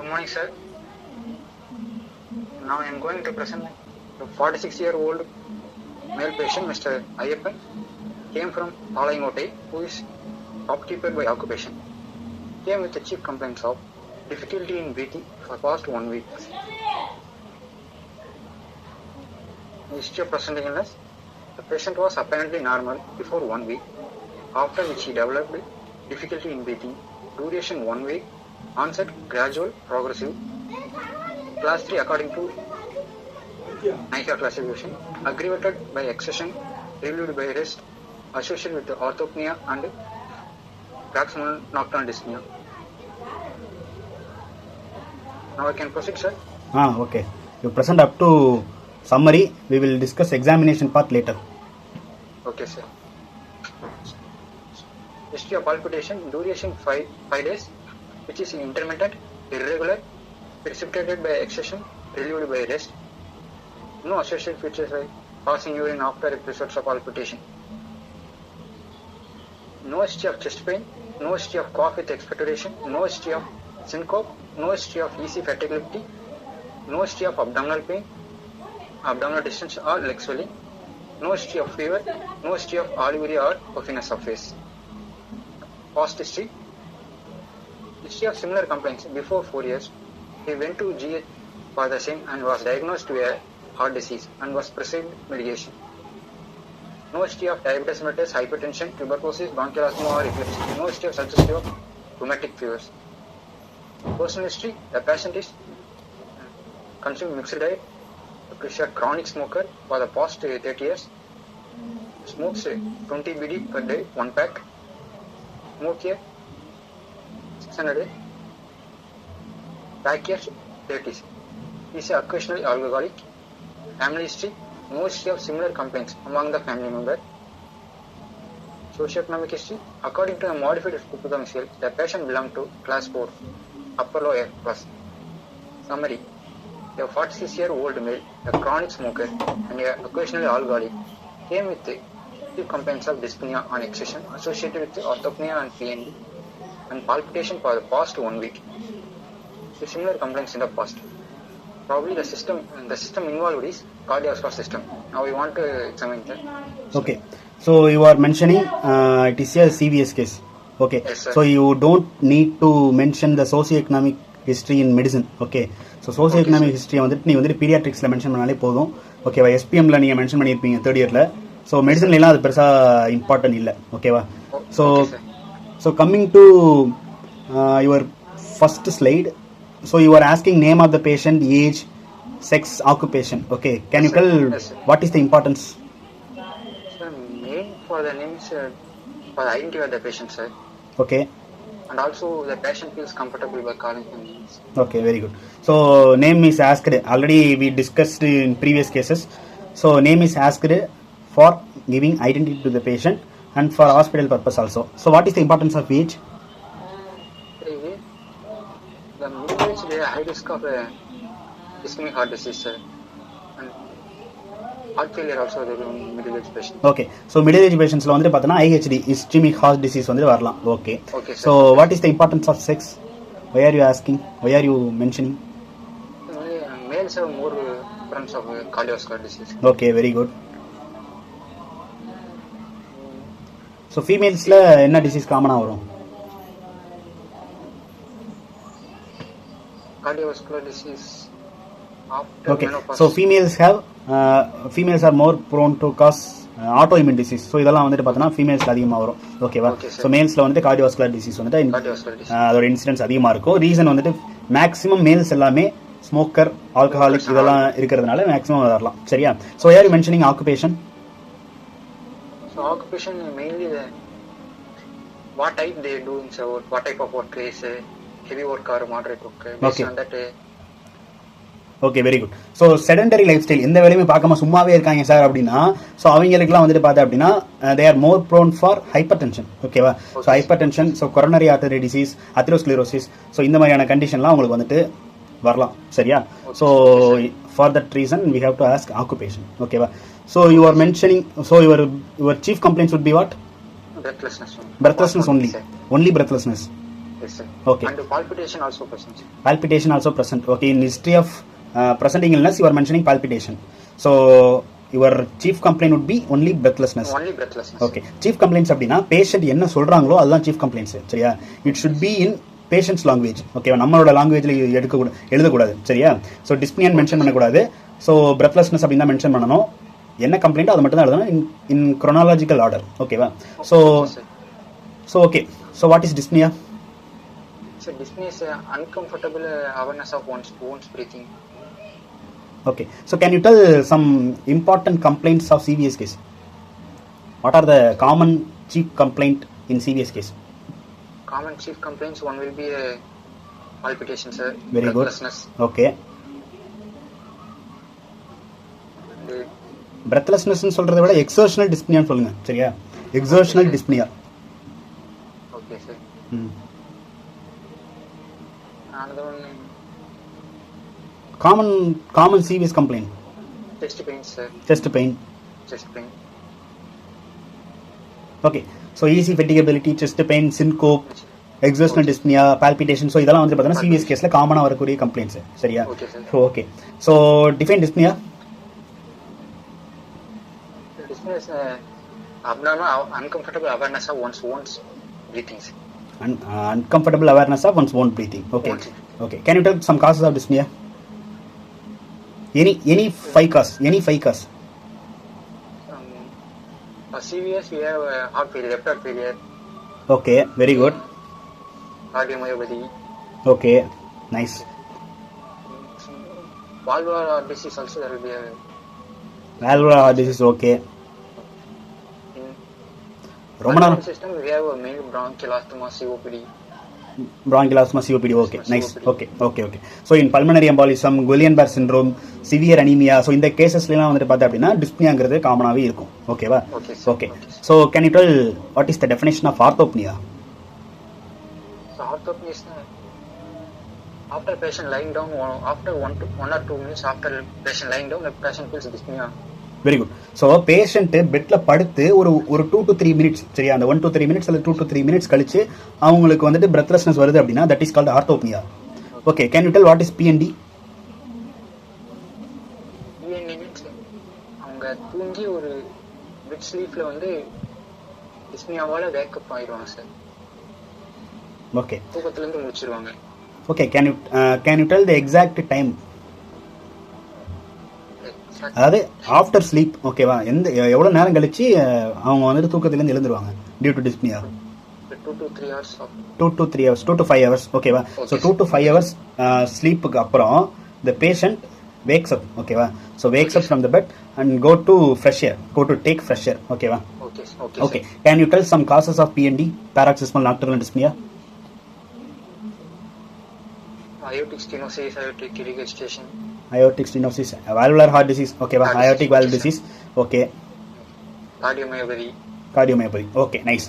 morning, sir. Now I am going to present a 46-year-old male patient, Mr. Ayyappan, came from Palayangottai, who is shopkeeper by occupation. Came with the chief complaints of difficulty in breathing for past 1 week. History of presenting illness. The patient was apparently normal before 1 week, after which he developed difficulty in breathing. Duration 1 week. Onset gradual, progressive. Class 3 according to NICA classification. Aggravated by exertion, relieved by rest, associated with orthopnea and proximal nocturnal dyspnea. Now I can proceed, sir. Okay. You present up to summary. We will discuss examination part later. Okay, sir. History of palpitation, duration 5 days, which is intermittent, irregular, precipitated by exertion, relieved by rest. No associated features like passing urine after episodes of palpitation. No history of chest pain, no history of cough with expectoration, no history of syncope, no history of easy fatigability, no history of abdominal pain, abdominal distension or leg swelling, no history of fever, no history of olivary or puffiness of face. Past history. History of similar complaints before 4 years. He went to GH for the same and was diagnosed with a heart disease and was prescribed medication. No history of diabetes mellitus, hypertension, tuberculosis, bronchial asthma or epilepsy. No history of such history of rheumatic fevers. Personal history. The patient is consuming mixed diet. Is a chronic smoker for the past 30 years. Smokes 20 BD per day, 1 pack. Smoke here 600 a day. Pack here 30. Is occasionally alcoholic. Family history. No history of similar complaints among the family member. Socioeconomic history. According to the modified Cook-Bookam scale, the patient belonged to class 4, upper lower class. Summary. A 46-year-old male, a chronic smoker, and a occasionally alcoholic, came with active complaints of dyspnea on exertion associated with orthopnea and PND and palpitation for the past 1 week. Similar complaints in the past. Probably the system involved is cardiovascular system. Now we want to examine that. Okay. So you are mentioning it is a CVS case. Okay. Yes, sir. So you don't need to mention the socioeconomic history in medicine. Okay. So socioeconomic history வந்துட்டு நீ வந்துட்டு பீடியாட்ரிக்ஸ்ல mention பண்ணாலே போதும். ஓகேவா? SPMல நீங்க mention பண்ணிருப்பீங்க 3rd இயர்ல. So மெடிசன்ல எல்லாம் அது பெருசா இம்பார்ட்டன்ட் இல்லை. ஓகேவா? So coming to your first slide. So you are asking name of the patient, age, sex, occupation. Okay. Can you tell what is the importance? Sir, main for the name is for the identity of the patient, sir. Okay. And also the patient feels comfortable by calling him names. Okay, very good. So name is asked. Already we discussed in previous cases. So name is asked for giving identity to the patient and for hospital purpose also. So what is the importance of age? The middle-aged they are high risk of ischemic heart disease, sir. And heart failure also there in middle-aged patients. Okay. So middle-aged patients la vandru pathana IHD, ischemic heart disease vandru varalam. Okay. Okay, sir. So what is the importance of sex? Why are you asking? Why are you mentioning? Males have more prevalence of cardiovascular disease. Okay, very good. So females la enna disease common ah varum? Cardiovascular disease after Okay. menopause. So females are more prone to cause autoimmune disease. So இதெல்லாம் வந்துட்டு பார்த்தோன்னா ஃபீமேல்ஸ்க்கு அதிகமாக வரும். ஓகேவா? So மேல்ஸில் வந்துட்டு cardiovascular disease வந்துட்டு அதோட incidents அதிகமாக இருக்கும். ரீசன் வந்துட்டு மேக்ஸிமம் மேல்ஸ் எல்லாமே ஸ்மோக்கர், ஆல்கஹாலிக் இதெல்லாம் இருக்கிறதுனால மேக்ஸிமம் வரலாம். சரியா? ஸோ யார் mentioning occupation? So occupation mainly what type they do in work, what type of work is heavy work or moderate work. Based on that. Okay, very good. So sedentary lifestyle எந்த வேலையுமே பார்க்காம சும்மாவே இருக்காங்க sir அப்படின்னா, so அவங்களுக்குலாம் வந்துட்டு பார்த்தா அப்படின்னா they are more prone for hypertension. ஓகேவா? So hypertension, so coronary artery disease, atherosclerosis, so இந்த மாதிரியான கண்டிஷன்லாம் உங்களுக்கு வந்துட்டு வரலாம். சரியா? So for that reason we have to ask occupation. ஓகேவா? So you are mentioning, so your chief complaints would be what? Breathlessness. Breathlessness only. Only breathlessness. Yes, sir. Okay. And palpitation also present, sir. Palpitation also present. Okay, in history of presenting illness, you are mentioning palpitation. So your chief complaint would be only breathlessness. Only breathlessness. Okay, chief complaints அப்படின்னா patient என்ன சொல்றாங்களோ அதுதான் chief complaints. சரியா? It should be in patient's language. Okay, நம்மளோட லாங்குவேஜ்ல எழுதக்கூடாது. சரியா? So டிஸ்பினியன் mention பண்ணக்கூடாது. ஸோ breathlessness அப்படின்னு தான் மென்ஷன் பண்ணணும். என்ன கம்ப்ளைண்ட்டோ அதை மட்டும் தான் எழுதணும் இன் chronological order. ஓகேவா? So okay. So what is dyspnea? So dyspnea is uncomfortable awareness of one's breathing. Okay, so can you tell some important complaints of CVS case? What are the common chief complaint in CVS case? Common chief complaints, one will be palpitations, sir. Very good. Okay. Breathlessness னு சொல்றதை விட exertional dyspnea னு சொல்லுங்க. சரியா? Exertional dyspnea. Okay, sir. Another one, common CVS complaint. chest pain, sir. Chest pain. Okay, so easy fatigability, chest pain, syncope, exertional dyspnea, palpitation. So இதெல்லாம் வந்து பார்த்தீங்கன்னா CVS கேஸ்ல காமனா வரக்கூடிய கம்ப்ளைண்ட்ஸ். சரியா? Okay. So define dyspnea. Dyspnea is abnormal uncomfortable awareness of one's breathing. Uncomfortable awareness of one's own breathing. Okay. Okay, can you tell some causes of dyspnea? Any five cause. CVS, we have heart failure, left heart failure. Okay, very good. Cardiomyopathy. Okay, nice. Valvular heart disease also there will be a valvular heart disease. Okay. Pulmonary system, we have a main bronchial asthma, COPD. Bronchial asthma, COPD. Okay, nice. Okay. So in pulmonary embolism, Guillain-Barré syndrome, severe anemia, so இந்த கேசஸ்ல எல்லாம் வந்து பார்த்தா அப்படின்னா dyspneaங்கிறது காமனாவே இருக்கும். ஓகேவா? Okay. So can you tell what is the definition of orthopnea? So orthopnea is after patient lying down, after 1 or 2 minutes after patient lying down, the patient feels dyspnea. Very good. So patient பெட்ல படுத்து ஒரு 2 to 3 minutes, சரியா, அந்த 1 to 3 minutes அல்லது 2 to 3 minutes கழிச்சு அவங்களுக்கு வந்துட்டு breathlessness வருது அப்படின்னா that is called orthopnoea. Okay, can you tell what is PND? PND means அவங்க தூங்கி ஒரு மிட் ஸ்லீப்ல வந்து டிஸ்னியாவால வேக்கப் ஆயிடுவாங்க சார். ஓகே, தூக்கத்துல இருந்து முடிச்சிருவாங்க. Okay, can you tell the exact time? அதாவது ஆஃப்டர் ஸ்லீப். ஓகேவா? எவ்வளவு நேரம் கழிச்சு அவங்க வந்துட்டு தூக்கத்திலேருந்து எழுந்துருவாங்க due to dyspnoea? 2 to 3 hours. 2 to 3 hours, 2 to 5 hours. ஓகேவா? ஸோ 2 to 5 hours ஸ்லீப்புக்கு அப்புறம் the patient wakes up. ஓகேவா? So wakes up from the bed and go to take fresh air. ஓகேவா? Okay. Can you tell some causes of PND, paroxysmal nocturnal dyspnea? Aortic stenosis, aortic regurgitation. Aortic stenosis, valvular heart disease. Okay, aortic valve disease. Okay. Cardiomyopathy. Okay, nice.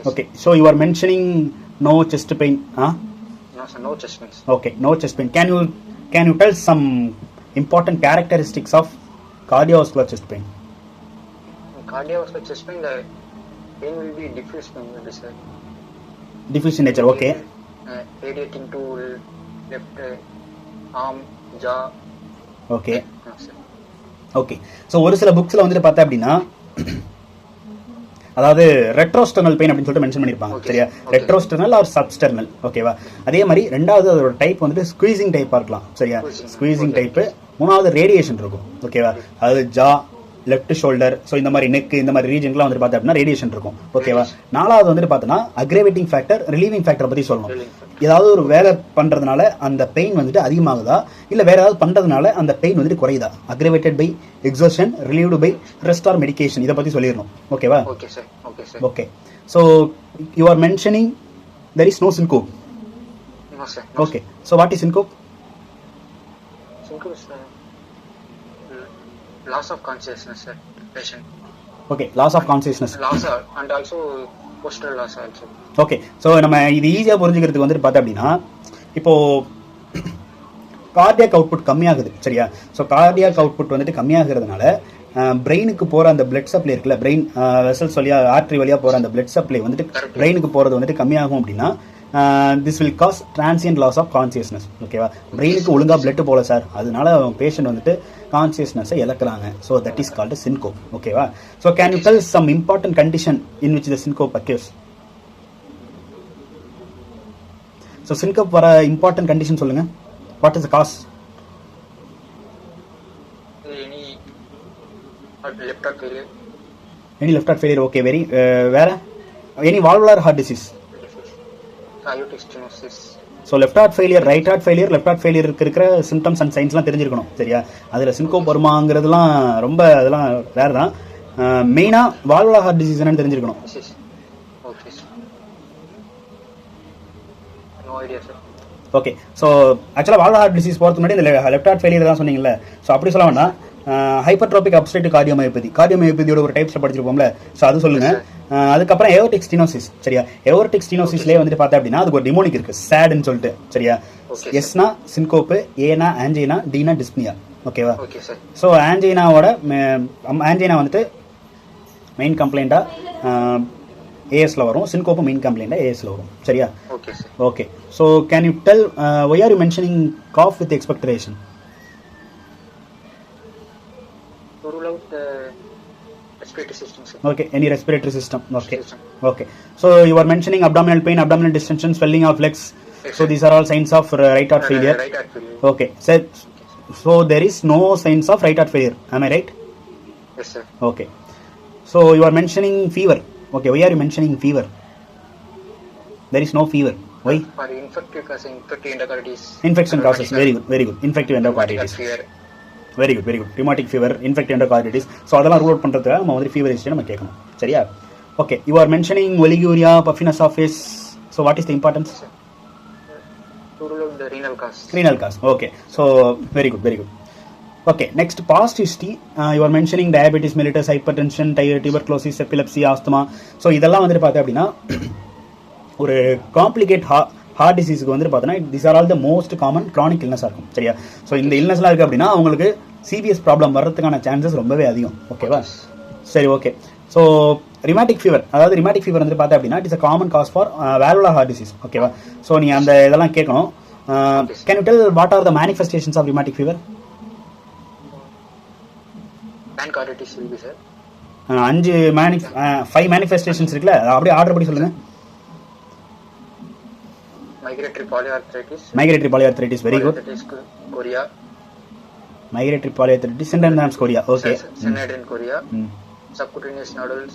Okay, so you are mentioning no chest pain, huh? No sir, no chest pain. Okay, no chest pain. Can you tell some important characteristics of cardiovascular chest pain? Cardiovascular chest pain, the pain will be diffuse pain, sir. Diffuse in nature. Okay. Radiating to left arm, jaw. Okay. So ஒரு சில புக்ஸில் வந்துட்டு பார்த்தா அப்படின்னா அதாவது ரெட்ரோஸ்டர்னல் pain அப்படின்னு சொல்லிட்டு mention பண்ணியிருப்பாங்க. சரியா? ரெட்ரோஸ்டர்னல் ஆர் சப்ஸ்டர்னல். ஓகேவா? அதே மாதிரி ரெண்டாவது அதோட டைப் வந்துட்டு ஸ்குவீசிங் டைப்பாக இருக்கலாம். சரியா? Squeezing type. மூணாவது ரேடியேஷன் இருக்கும். ஓகேவா? அதாவது ஜா, லெஃப்ட் ஷோல்டர், ஸோ இந்த மாதிரி நெக், இந்த மாதிரி ரீஜன்லாம் வந்துட்டு பார்த்தா அப்படின்னா ரேடியேஷன் இருக்கும். ஓகேவா? நாலாவது வந்துட்டு பார்த்தோன்னா அக்ரேவேட்டிங் ஃபேக்டர், ரிலீவிங் ஃபேக்டரை பற்றி சொல்லணும். ஏதாவது ஒரு வேலை பண்றதுனால அந்த பெயின் வந்துட்டு அதிகமாகுதா, இல்ல வேற ஏதாவது பண்றதுனால அந்த பெயின் வந்துட்டு குறையுதா? Aggravated by exertion, relieved by rest or medication, இதை பத்தி சொல்லிடணும். ஓகேவா? Okay. So you are mentioning there is no syncope. Okay, so what is syncope? Syncope is loss of consciousness, sir, patient. Okay, loss of consciousness. And also postural loss also. Okay, so நம்ம இது ஈஸியா புரிஞ்சுக்கிறதுக்கு வந்துட்டு பார்த்தா அப்படின்னா இப்போ cardiac output கம்மியாகுது. சரியா? ஸோ கார்டியாக் அவுட்புட் வந்துட்டு கம்மியாகிறதுனால பிரெயினுக்கு போற அந்த பிளட் சப்ளை இருக்குல்ல, பிரெயின் வெசல்ஸ் வழியா, ஆர்டரி வழியா போற அந்த பிளட் சப்ளை வந்துட்டு பிரெயினுக்கு போறது வந்துட்டு கம்மியாகும் அப்படின்னா this will cause transient loss of consciousness. ஓகேவா, பிரெயினுக்கு ஒழுங்காக பிளட் போல சார், அதனால பேஷண்ட் வந்துட்டு கான்சியஸ்னஸை இழக்கிறாங்க. So that is called syncope. ஓகேவா, so can you tell some important condition in which the syncope occurs? So syncope வர இம்பார்ட்டன்ட் கண்டிஷன் சொல்லுங்க. What is the cause? Any left heart failure. Okay, very where any valvular heart disease, aortic stenosis. So left heart failure, right heart failure, left heart failure இருக்கிற symptoms and signs எல்லாம் தெரிஞ்சிருக்கணும். சரியா, அதுல syncope வருமாங்கிறதுலாம் ரொம்ப அதெல்லாம் rare தான். மெயினா valvular heart disease என்னன்னு தெரிஞ்சிருக்கணும். Okay, no idea sir. Okay, so ஆக்சுவலாக valvular heart disease போகிறதுக்கு முன்னாடி இந்த லெஃப்ட் ஹார்ட் ஃபெயிலியர் தான் சொன்னீங்கல்ல, ஸோ அப்படி சொல்ல வேண்டாம். ஹைப்பர்ட்ரோபிக் அப்ஸ்ட்ரேட்டிவ் கார்டியோமயோபதியோட ஒரு டைப்ஸ்ல படிச்சிருப்போம்ல, ஸோ அது சொல்லுங்க. அதுக்கப்புறம் ஏஓர்டிக் ஸ்டீனோசிஸ். சரியா, ஏஓர்டிக் ஸ்டீனோசிஸ்லேயே வந்துட்டு பார்த்தா அப்படின்னா அதுக்கு ஒரு டிமோனிக் இருக்கு, சேட்னு சொல்லிட்டு. சரியா, எஸ்னா சின்கோப்பு, ஏனா ஆன்ஜினா, டினா டிஸ்னியா. ஓகேவா, ஸோ ஆன்ஜினாவோட ஆன்ஜினா வந்துட்டு மெயின் கம்ப்ளைண்டா ஏஎஸ்ல வரும், சின்கோப்பு மெயின் கம்ப்ளைண்டா ஏஎஸ்ல வரும். சரியா, okay. So can you tell why are you mentioning cough with expectoration? To rule out the respiratory system, sir. Okay, any respiratory system. Okay. Okay, so you are mentioning abdominal pain, abdominal distension, swelling of legs. Yes, so these are all signs of right heart failure. Right heart failure. Okay, so there is no signs of right heart failure, am I right? Yes sir. Okay, so you are mentioning fever. Okay, why are you mentioning fever? There is no fever. Why? For infective endocarditis. Infection causes. Very good. Infective endocarditis. Very good. Rheumatic fever, infective endocarditis. So அதெல்லாம் rule out பண்ணுறதுக்காக நம்ம வந்து fever history நம்ம கேட்கணும். சரியா, okay. You are mentioning oliguria, puffiness of face. So what is the importance? To rule out the renal cause. Renal cause. Okay, so very good. Okay, next past history. You are mentioning diabetes mellitus, hypertension, tuberculosis, epilepsy, asthma. So இதெல்லாம் வந்துட்டு பார்த்தா அப்படின்னா ஒரு complicate heart டிசீஸுக்கு வந்துட்டு பார்த்தோன்னா this are all the most common chronic இல்னஸாக இருக்கும். சரியா, ஸோ இந்த இல்னஸ்லாம் இருக்குது அப்படின்னா அவங்களுக்கு சிவிஎஸ் ப்ராப்ளம் வர்றதுக்கான சான்சஸ் ரொம்பவே அதிகம். ஓகேவா, சரி, ஓகே. ஸோ ரிமேட்டிக் ஃபீவர் வந்துட்டு பார்த்தா அப்படின்னா it is a common cause for valvular heart disease. ஓகேவா, ஸோ நீ அந்த இதெல்லாம் கேட்கணும். Can you tell what are the manifestations of rheumatic fever? Pancreatitis will be sir. 5 manifestations இருக்குல்ல, அப்படியே ஆர்டர் படி சொல்லுங்க. Migratory polyarthritis. Very good. Chorea. Migratory polyarthritis, syndrome chorea. Okay. Syndrome chorea. Subcutaneous nodules.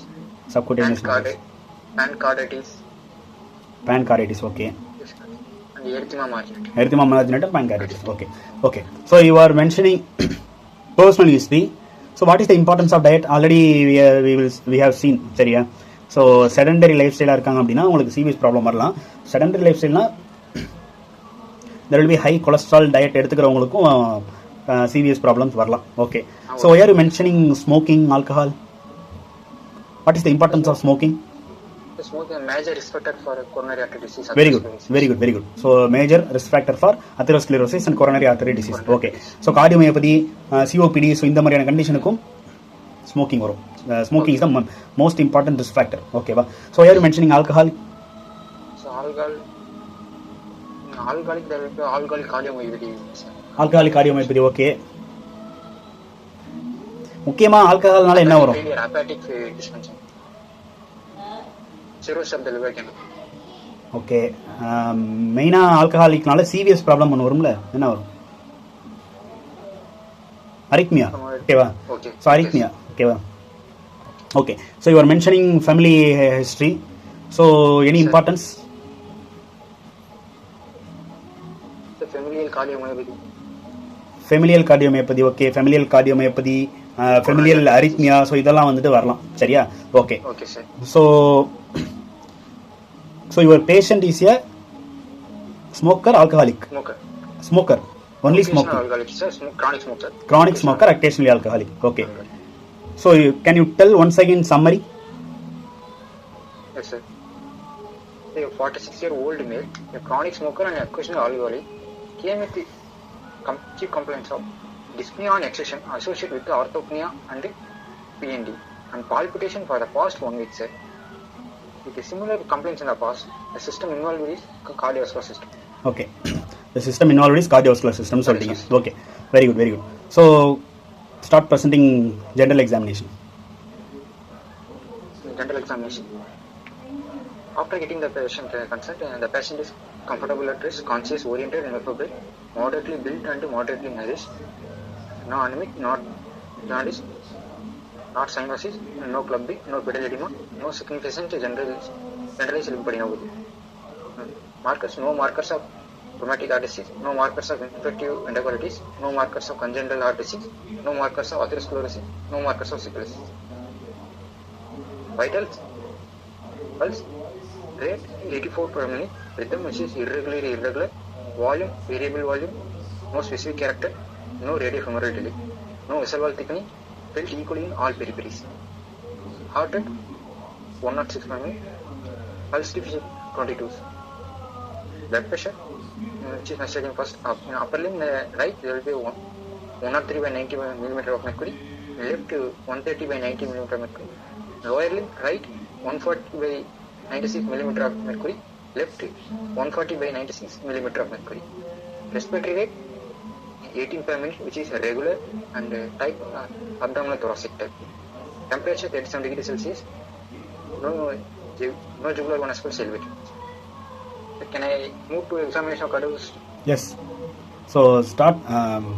Pancreatitis. Okay. And erythema marginatum, pancreatitis. Okay. So you are mentioning personal history. So what is the importance of diet? Already we have seen. சரியா, so sedentary life ஸ்டைலாக இருக்காங்க அப்படின்னா உங்களுக்கு CVS problem வரலாம். Sedentary life ஸ்டைல்னா there will be high cholesterol diet எடுத்துக்கிறவங்களுக்கும் CVS problems வரலாம். Okay, so why are you mentioning smoking, alcohol? What is the importance of smoking? Smoking major risk factor for coronary artery disease. Very good. So major risk factor for atherosclerosis and coronary artery disease. Okay, so cardiomyopathy, COPD, so இந்த மாதிரியான கண்டிஷனுக்கும் smoking வரும். Smoking is the most important risk factor. Okay, so are you mentioning alcohol? So alcoholic cardiomyopathy. Alcoholic cardiomyopathy. Okay, முக்கியமா ஆல்கஹால்னால என்ன வரும்? Hepatic dysfunction. Cirrhosis of the liver can. Okay, மெயினா ஆல்கஹாலிக்னால CVS problem ஒன்று வரும்ல, என்ன வரும்? அரித்மியா. ஓகேவா, ஸோ அரித்மியா. ஓகேவா, okay. So you are mentioning family history. So any importance? The familial cardiomyopathy. Okay, familial cardiomyopathy, familial arrhythmia. So இதெல்லாம் வந்துட்டு வரலாம். சரியா, okay. Okay sir. So your patient is a smoker, alcoholic? Smoker. Only smoker. Alcoholic sir, chronic smoker, occasionally alcoholic. Okay. So can you tell once again summary? Yes sir. A 46-year-old male, a chronic smoker and occasional alcoholic, came with the chief complaints of dyspnea on exertion associated with the orthopnea and the PND and palpitation for the past 1 week sir. With the similar complaints in the past, the system involved is cardiovascular system. Okay. The system involved is cardiovascular system சொல்றீங்க. Okay. Very good, very good. So start presenting general examination. General examination. After getting the patient consent, the patient is comfortable at rest, conscious, oriented, and appropriate, moderately built and moderately nourished, no anemic, not jaundice, not cyanosis, no clubbing, no pedal edema, no significant generalized lymphadenopathy. Markers: no markers of rheumatic heart disease, no markers of infective enterocolitis, no markers of congenital heart disease, no markers of atherosclerosis, no markers of sickle disease. Vitals: pulse rate 84 per minute, rhythm which is irregular, volume variable volume, no specific character, no radiofemoral delay, no vessel wall thickening, felt equally in all peripheries. Heart rate 106 per minute, pulse deficit 22. Blood pressure, which is measured in first in upper limb right, there will be 103 by 90 mm of mercury, left 130 by 90 mm of mercury, lower limb right 140 by 96 mm of mercury, left 140 by 96 mm of mercury. Respiratory rate 18 per minute, which is regular and type abdominal thoracic type. Temperature 37 degrees Celsius. No jugular venous pulse elevated. Can I move to examination of cardiologist? Yes. So start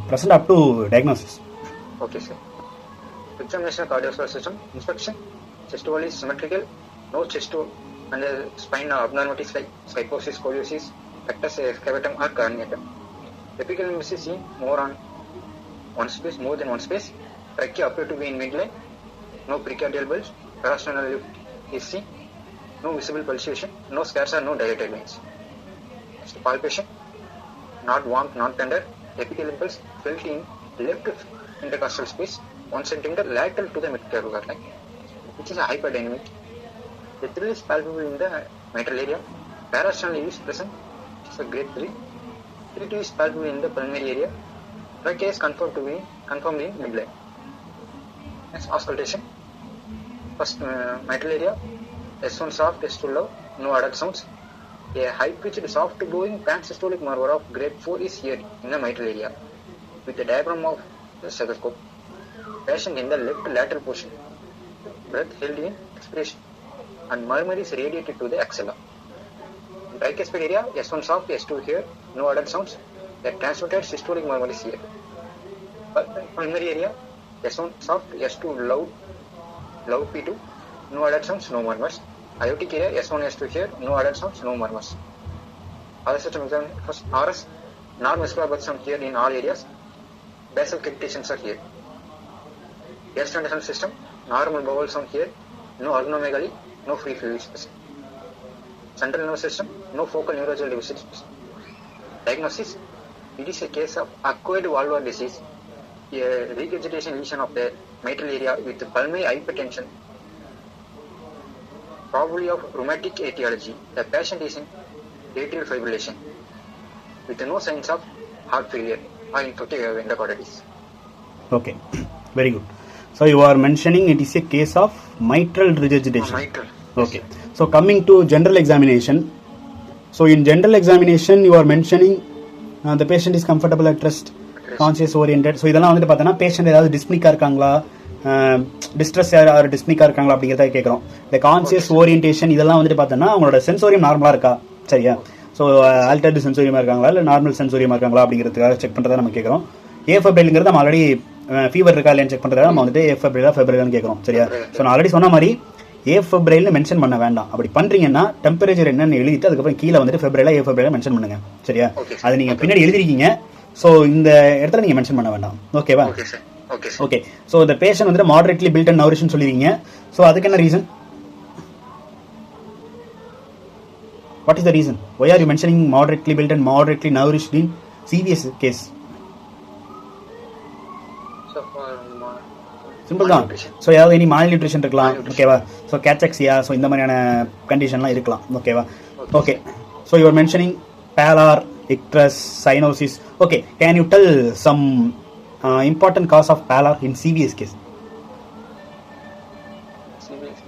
present up to diagnosis. Okay, sir. Examination of cardiovascular system. Inspection. Chest wall is symmetrical. No chest wall and the spine abnormalities like kyphosis, scoliosis, pectus excavatum or carinatum. Apical limb is seen more than one space. Trachea appear to be in midline. No precordial bulge. Parasternal lift is seen. No visible pulsation. No scars or no dilated veins. Palpation. Not warm, not tender. Apical impulse felt in left intercostal space 1 cm lateral to the midclavicular line, which is a hyperdynamic. The thrill is palpable in the mitral area. Parasternal is present, which is a grade 3. T2 is palpable in the pulmonary area. Trachea is confirmed in midline. Next, auscultation. First, mitral area. S1 soft, S2 low, no adult sounds. A high-pitched, soft-blowing pansystolic murmur of grade 4 is heard in the mitral area with the diaphragm of the stethoscope. Patient in the left lateral portion. Breath held in expiration and murmur is radiated to the axilla. In tricuspid area, S1 soft, S2 here, no adult sounds. A transmitted systolic murmur is here. Pulmonary area, S1 soft, S2 loud P2, no adult sounds, no murmurs. Aortic area, S1, S2 here, no adult sounds, no murmurs. Other system examination. First, RS, non-muscular birth sound here in all areas. Basal crepitations are here. Gastrointestinal system, normal bowel sound here, no organomegaly, no free fluid present. Central nervous system, no focal neurological deficits present. Diagnosis, it is a case of acquired valvular disease, a regurgitation lesion of the mitral area with pulmonary hypertension, probably of rheumatic etiology. The patient is in atrial fibrillation with no signs of heart failure or infective endocarditis. Okay, very good. So you are mentioning it is a case of mitral regurgitation. Mitral. Okay. So coming to general examination. So in general examination you are mentioning the patient is comfortable at rest, conscious, oriented. So இதெல்லாம் வந்துட்டு பார்த்தோன்னா patient ஏதாவது டிஸ்மிக்கா இருக்காங்களா, distress யார் டிஸ்மிக்கா இருக்காங்களா அப்படிங்கிறத கேட்குறோம். இந்த கான்சியஸ் ஓரியன்டேஷன் இதெல்லாம் வந்துட்டு பார்த்தோன்னா அவங்களோட சென்சோரியம் நார்மலாக இருக்கா, சரியா? ஸோ ஆல்டர்டு சென்சோரியமாக இருக்காங்களா இல்லை நார்மல் சென்சோரியமாக இருக்காங்களா அப்படிங்கிறதுக்காக செக் பண்ணுறதா நம்ம கேட்குறோம். ஏஃபெப்ரைலுங்கிறது நம்ம ஆல்ரெடி ஃபீவர் இருக்கா இல்லையான்னு செக் பண்ணுறதா நம்ம வந்துட்டு ஃபெப்ரைலான்னு கேட்குறோம், சரியா? ஸோ நான் ஆல்ரெடி சொன்ன மாதிரி ஏஃபெப்ரைல்னு மென்ஷன் பண்ண வேண்டாம். அப்படி பண்ணுறீங்கன்னா டெம்பரேச்சர் என்னன்னு எழுதிட்டு அதுக்கப்புறம் கீழே வந்துட்டு ஏஃபெப்ரைலா மென்ஷன் பண்ணுங்க, சரியா? அது நீங்கள் பின்னாடி எழுதிருக்கீங்க. ஸோ இந்த இடத்துல நீங்கள் மென்ஷன் பண்ண வேண்டாம், ஓகேவா? ஓகே. ஸோ இந்த பேஷண்ட் வந்துட்டு மாடரேட்லி பில்ட் அண்ட் நவரிஷ்னு சொல்லிருக்கீங்க. ஸோ அதுக்கு என்ன reason? What is the reason? Why are you mentioning moderately built and moderately nourished in CVS case? So for simple தான். ஸோ ஏதாவது இனி மால் நியூட்ரிஷன் இருக்கலாம், ஓகேவா? ஸோ கேட்செக்சியா, ஸோ இந்த மாதிரியான கண்டிஷன்லாம் இருக்கலாம், ஓகேவா? Okay. So you are mentioning pallor, icterus, cyanosis. Okay, can you tell some important cause of pallor in CVS case? CVS,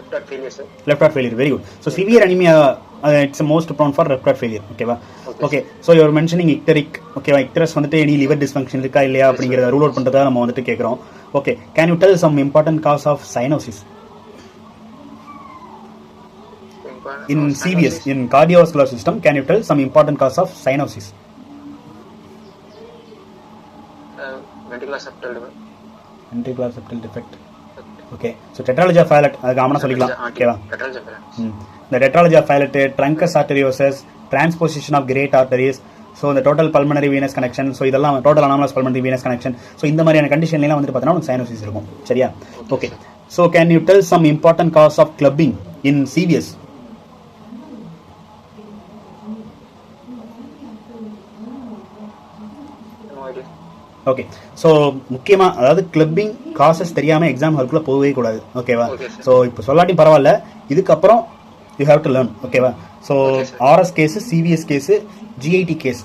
left heart failure, sir. Left heart failure, very good. So severe anemia, it's most prone for left heart failure. Okay, okay. So you are mentioning icteric. Okay, icterus வந்துட்டு any liver dysfunction இருக்கா இல்லையா அப்படிங்கறத rule out பண்றதா நம்ம வந்துட்டு கேக்குறோம். Okay, can you tell some important cause of cyanosis? In CVS, in cardiovascular system, can you tell some important cause of cyanosis? Ventricular septal defect. Ventricular septal defect. Okay, so tetralogy of Fallot, அது காமனா சொல்லிக்கலாம். ஓகேவா? Tetralogy of Fallot. The tetralogy of Fallot, truncus arteriosus, transposition of great arteries, so the total pulmonary venous connection, so இதெல்லாம் total anomalous pulmonary venous connection, so இந்த மாதிரியான கண்டிஷன்ல எல்லாம் வந்துட்டு பார்த்தா cyanosis இருக்கும். சரியா? Okay. So can you tell some important cause of clubbing in CVS? Okay, so முக்கியமாக அதாவது கிளப்பிங் காசஸ் தெரியாமல் எக்ஸாம் ஹால்குள்ளே போகவே கூடாது. ஓகேவா? ஸோ இப்போ சொல்லாட்டியும் பரவாயில்ல, இதுக்கப்புறம் யூ ஹேவ் டு லேர்ன். ஓகேவா? So RS case, CVS case, GIT case,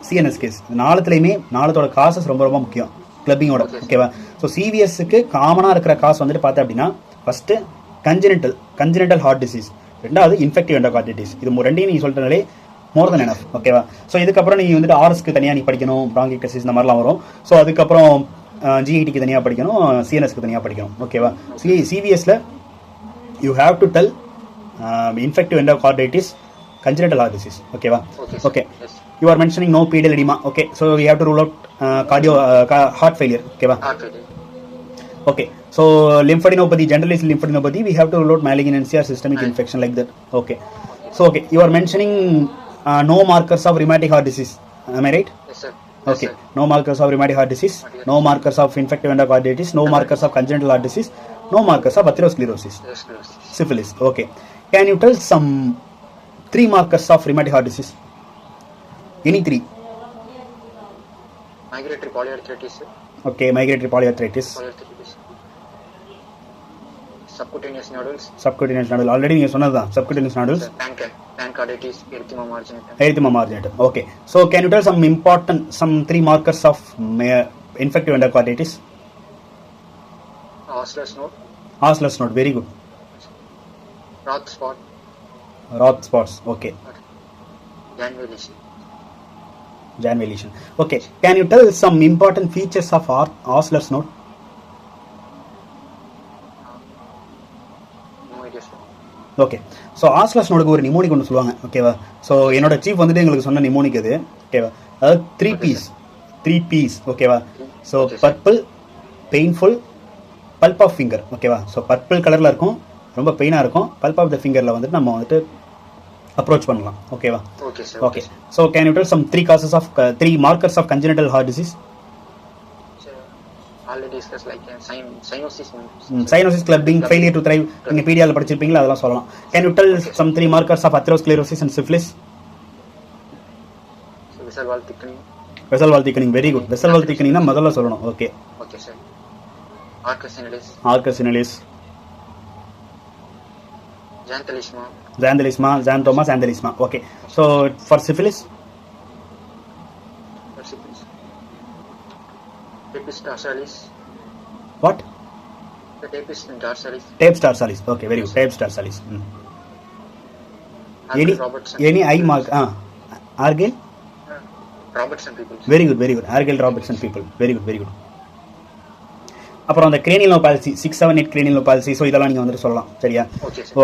CNS case, நாலுத்துலையுமே நாலுத்தோட காசஸ் ரொம்ப ரொம்ப முக்கியம் கிளப்பிங்கோட. ஓகேவா? ஸோ சிவிஎஸ்க்கு காமனாக இருக்கிற காசு வந்துட்டு பார்த்தேன் அப்படின்னா ஃபஸ்ட்டு கன்ஜெனிட்டல் ஹார்ட் டிசீஸ், ரெண்டாவது இன்ஃபெக்டிவ் எண்டோகார்டிட்டிஸ். இது ரெண்டையும் நீங்கள் சொல்லிட்டனாலே மோர் தென் எனஃப். ஓகேவா? ஸோ இதுக்கப்புறம் நீங்கள் வந்துட்டு ஆர்எஸ்க்கு தனியாக நீ படிக்கணும், பிராங்கிடிஸ் இந்த மாதிரிலாம் வரும். ஸோ அதுக்கப்புறம் ஜிஐடிக்கு தனியாக படிக்கணும், சிஎன்எஸ்க்கு தனியாக படிக்கணும். ஓகேவா? சிவிஎஸ்ல you have to tell infective endocarditis, congenital heart disease. ஓகேவா? Okay, you are mentioning no pedal oedema. Okay, so you have to rule out heart failure. ஓகேவா? Okay, so lymphadenopathy, generalized lymphadenopathy, we have to rule out malignancy or systemic infection like that. Okay, so okay, you are mentioning no markers of rheumatic heart disease. Am I right? Yes, sir. Okay, yes, no markers of rheumatic heart disease, no markers of infective endocarditis, no markers of congenital heart disease, no markers of atherosclerosis, syphilis. Okay, can you tell some 3 markers of rheumatic heart disease? Any 3? Migratory polyarthritis. Okay, migratory polyarthritis. Subcutaneous nodules. Subcutaneous nodule. Already you சொன்னது தான் subcutaneous nodules. Pancreatitis, erythema marginatum. Erythema marginatum. Okay. So can you tell some 3 markers of infective endocarditis? Osler's node. Osler's node. Very good. Roth spot. Roth spots. Okay. Janvey lesion. Okay. Can you tell some important features of Osler's node? Okay, so Osler's நோடுக்கு ஒரு mnemonic ஒன்று சொல்லுவாங்க. ஓகேவா? So என்னோட chief வந்துட்டு எங்களுக்கு சொன்ன mnemonic அது. ஓகேவா? அதாவது 3 பீஸ். ஓகேவா? So purple, painful, pulp of finger. ஓகேவா? ஸோ பர்பிள் கலரில் இருக்கும், ரொம்ப பெயினாக இருக்கும். பல்ப் ஆஃப் த ஃபிங்கரில் வந்துட்டு நம்ம வந்துட்டு அப்ரோச் பண்ணலாம். ஓகேவா? Okay, so can you tell some 3 markers of congenital heart disease? Already discussed like cyanosis. Cyanosis, clubbing, failure to thrive. நீங்க PDL படிச்சிருப்பீங்களா, அதெல்லாம் சொல்லலாம். Can you tell some 3 markers of atherosclerosis and syphilis? Vessel wall thickening. Vessel wall thickening, very good. Vessel wall thickening தான் முதல்ல சொல்லணும். Okay. Okay sir. Arcus senilis. Xanthoma, xanthelisma. Okay. So for syphilis? Tapes dorsalis. What? The tapes dorsalis. Tapes dorsalis. Okay, very good. Tapes dorsalis. Any eye mark? Argyll? Robertson people. Very good. Argyll Robertson people. Very good. அப்புறம் அந்த cranial nerve palsy, 6, 7, 8 cranial nerve palsy. So இதெல்லாம் நீங்க வந்துட்டு சொல்லலாம். சரியா?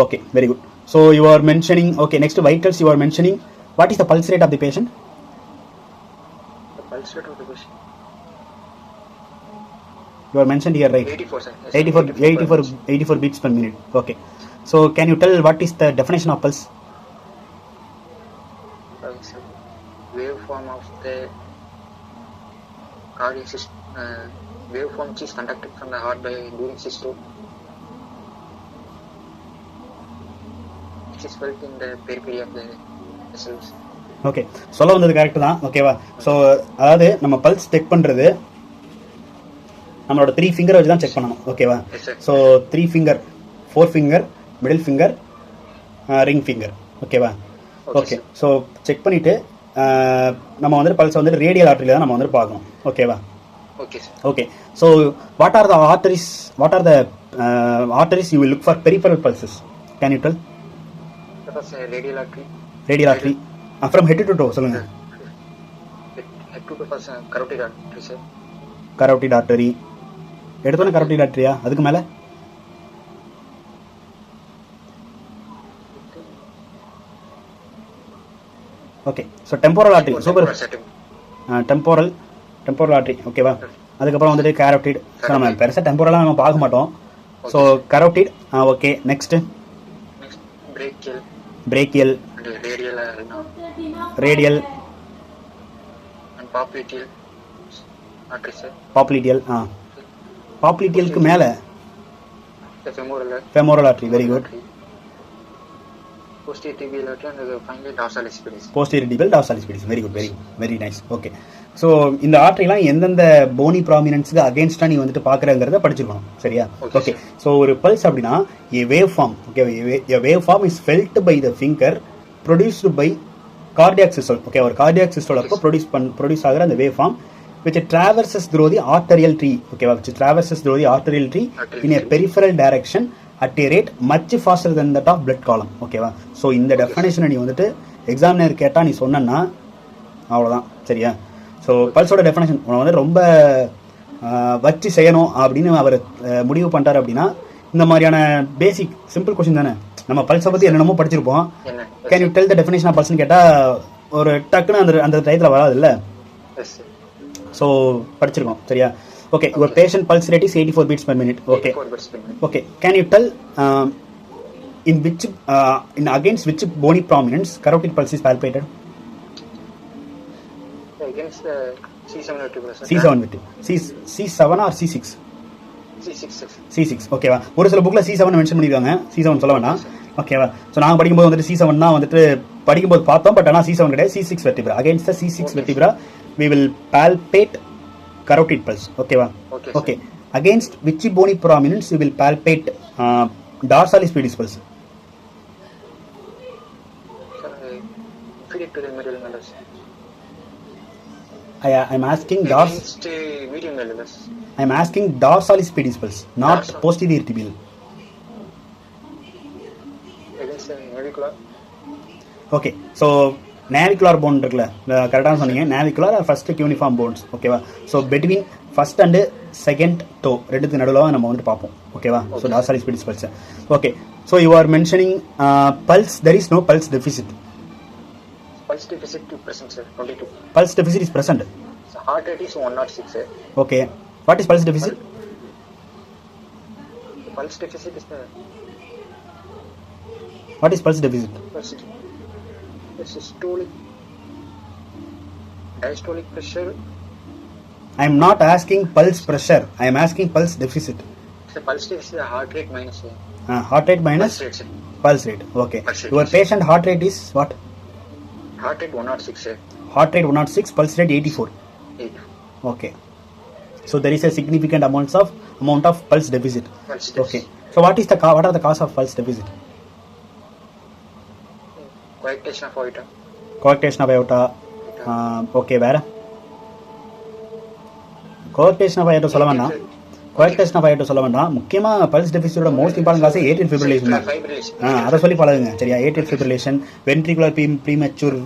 Okay, very good. So you are mentioning, okay, next to vitals you are mentioning, what is the pulse rate of the patient? The pulse rate of the patient. You are mentioned here, right? 84, sir. Yes, 84 beats per minute. Okay. So can you tell what is the definition of pulse? Waveform of the cardiac system. Waveform which is conducted from the heart by during systole, which is felt in the periphery of the vessels. Okay. சொல்ல வந்தது correct தான். ஓகேவா? So அதாவது நம்ம pulse check பண்ணுறது நம்மளோட 3 ஃபிங்கரை வச்சு தான் செக் பண்ணணும். ஓகேவா? So 3 finger, 4 finger, middle finger, ring finger. ஓகேவா? ஓகே, ஸோ செக் பண்ணிவிட்டு நம்ம வந்துட்டு பல்ஸ் வந்துட்டு ரேடியல் ஆர்டரியில் தான் நம்ம வந்துட்டு பார்க்கணும். ஓகேவா? Okay, sir. Okay. So what are the arteries? What are the arteries you will look for peripheral pulses? Can you tell? That was radial artery. Radial artery. From head to toe சொல்லுங்க. Head to toe was carotid artery, sir. Carotid artery. எடுத்தோன்னே carotid artery-யா? அதுக்கு மேல? Okay. So temporal artery. Super. Temporal artery. ஓகேவா? அதுக்கப்புறம் வந்துட்டு carotid. So நம்ம பெருசாக டெம்போரலாக நம்ம பார்க்க மாட்டோம். So carotid. Okay. Next brachial. Radial. And popliteal. artery, sir. Poplitealக்கு மேல femoral artery. Very good. Posterior tibial artery and finally dorsalis pedis. Posterior tibial dorsalis pedis. Very nice. Okay. So இந்த ஆர்ட்ரிலாம் எந்தெந்த போனி ப்ராமினன்ஸுக்கு அகேன்ஸ்டாக நீ வந்துட்டு பார்க்குறங்கிறத படிச்சிருக்கணும். சரியா? ஓகே. ஸோ ஒரு pulse அப்படின்னா a waveform. Okay. A waveform is felt by the finger produced by cardiac systole. Okay. ஒரு கார்டியாக் சிஸ்டோல் அப்போ ப்ரொடியூஸ் ஆகிற அந்த waveform which traverses through the arterial tree. Okay, which traverses through the arterial tree in a peripheral direction at a rate much faster than that of blood column. ஓகேவா? So இந்த டெஃபினேஷனை நீ வந்துட்டு examiner கேட்டால் நீ சொன்னா அவ்வளோதான். சரியா? So பல்ஸோட definition வந்து ரொம்ப வச்சு செய்யணும் அப்படின்னு அவர் முடிவு பண்ணுறாரு அப்படின்னா இந்த மாதிரியான பேசிக் சிம்பிள் கொஸ்டின் தானே. நம்ம பல்ஸை பற்றி என்னென்னமோ படிச்சிருப்போம். Can you tell the definition of பல்ஸ்ன்னு கேட்டால் ஒரு டக்குன்னு அந்த டயத்தில் வராது இல்லை. ஸோ படிச்சிருக்கோம். சரியா? Okay. Your patient pulse rate is 84 beats per minute. Okay. Okay. Can you del in against which bony prominence carotid pulse is palpated? Against C7 vertebra, sir. C7 vertebra. C7 or C6? C6. ஓகேவா? ஒரு சில புக்ல C7 mention பண்ணிருக்காங்க. C7 சொல்ல வேண்டாம். ஓகேவா? So நாங்கள் படிக்கும்போது வந்துட்டு C7 தான் வந்துட்டு படிக்கும்போது பார்த்தோம். பட் ஆனால் C7 கிடையாது. C6 vertebra. Against the C6 vertebra we will palpate carotid pulse. ஓகேவா? Okay. Against which bony prominence we will palpate dorsalis pedis pulse? Inferior to the medial malleus. I'm asking medial malleus. I'm asking dorsalis pedis pulse, not posterior tibial. Against navicular. Okay. So navicular bone இருக்குல்ல, கரெக்டாக சொன்னீங்க. navicular first cuneiform bones. ஓகேவா? So between first and second toe ரெண்டுத்துக்கு நடுவில் நம்ம வந்து பார்ப்போம். ஓகேவா? So dorsalis pedis pulse. Okay. So you are mentioning pulse. There is no pulse deficit. Pulse deficit is present, sir. 22. Pulse deficit is present. So heart rate is 106, sir. Okay. What is pulse deficit? The pulse deficit is the. What is pulse deficit? The systolic, diastolic pressure. I am not asking pulse pressure. I am asking pulse deficit. The pulse deficit is the heart rate minus. Heart rate minus pulse rate, sir. Pulse rate. Okay. Pulse rate, Your yes. patient heart rate is what? Heart rate 106, sir. Heart rate 106, pulse rate 84. 8. Okay. So there is a significant amount of pulse deficit. Pulse deficit. Okay. So what are the cause of pulse deficit? Coarctation of aorta. Coarctation of aorta. Okay, வேற? Coarctation of aorta சொல்ல வேண்டாம். Coarctation of aorta சொல்ல வேண்டாம். முக்கியமா pulse டெஃபிசிட்டோட most important காசு atrial fibrillation தான். அதை சொல்லி பழகுங்க. சரியா? atrial fibrillation, ventricular premature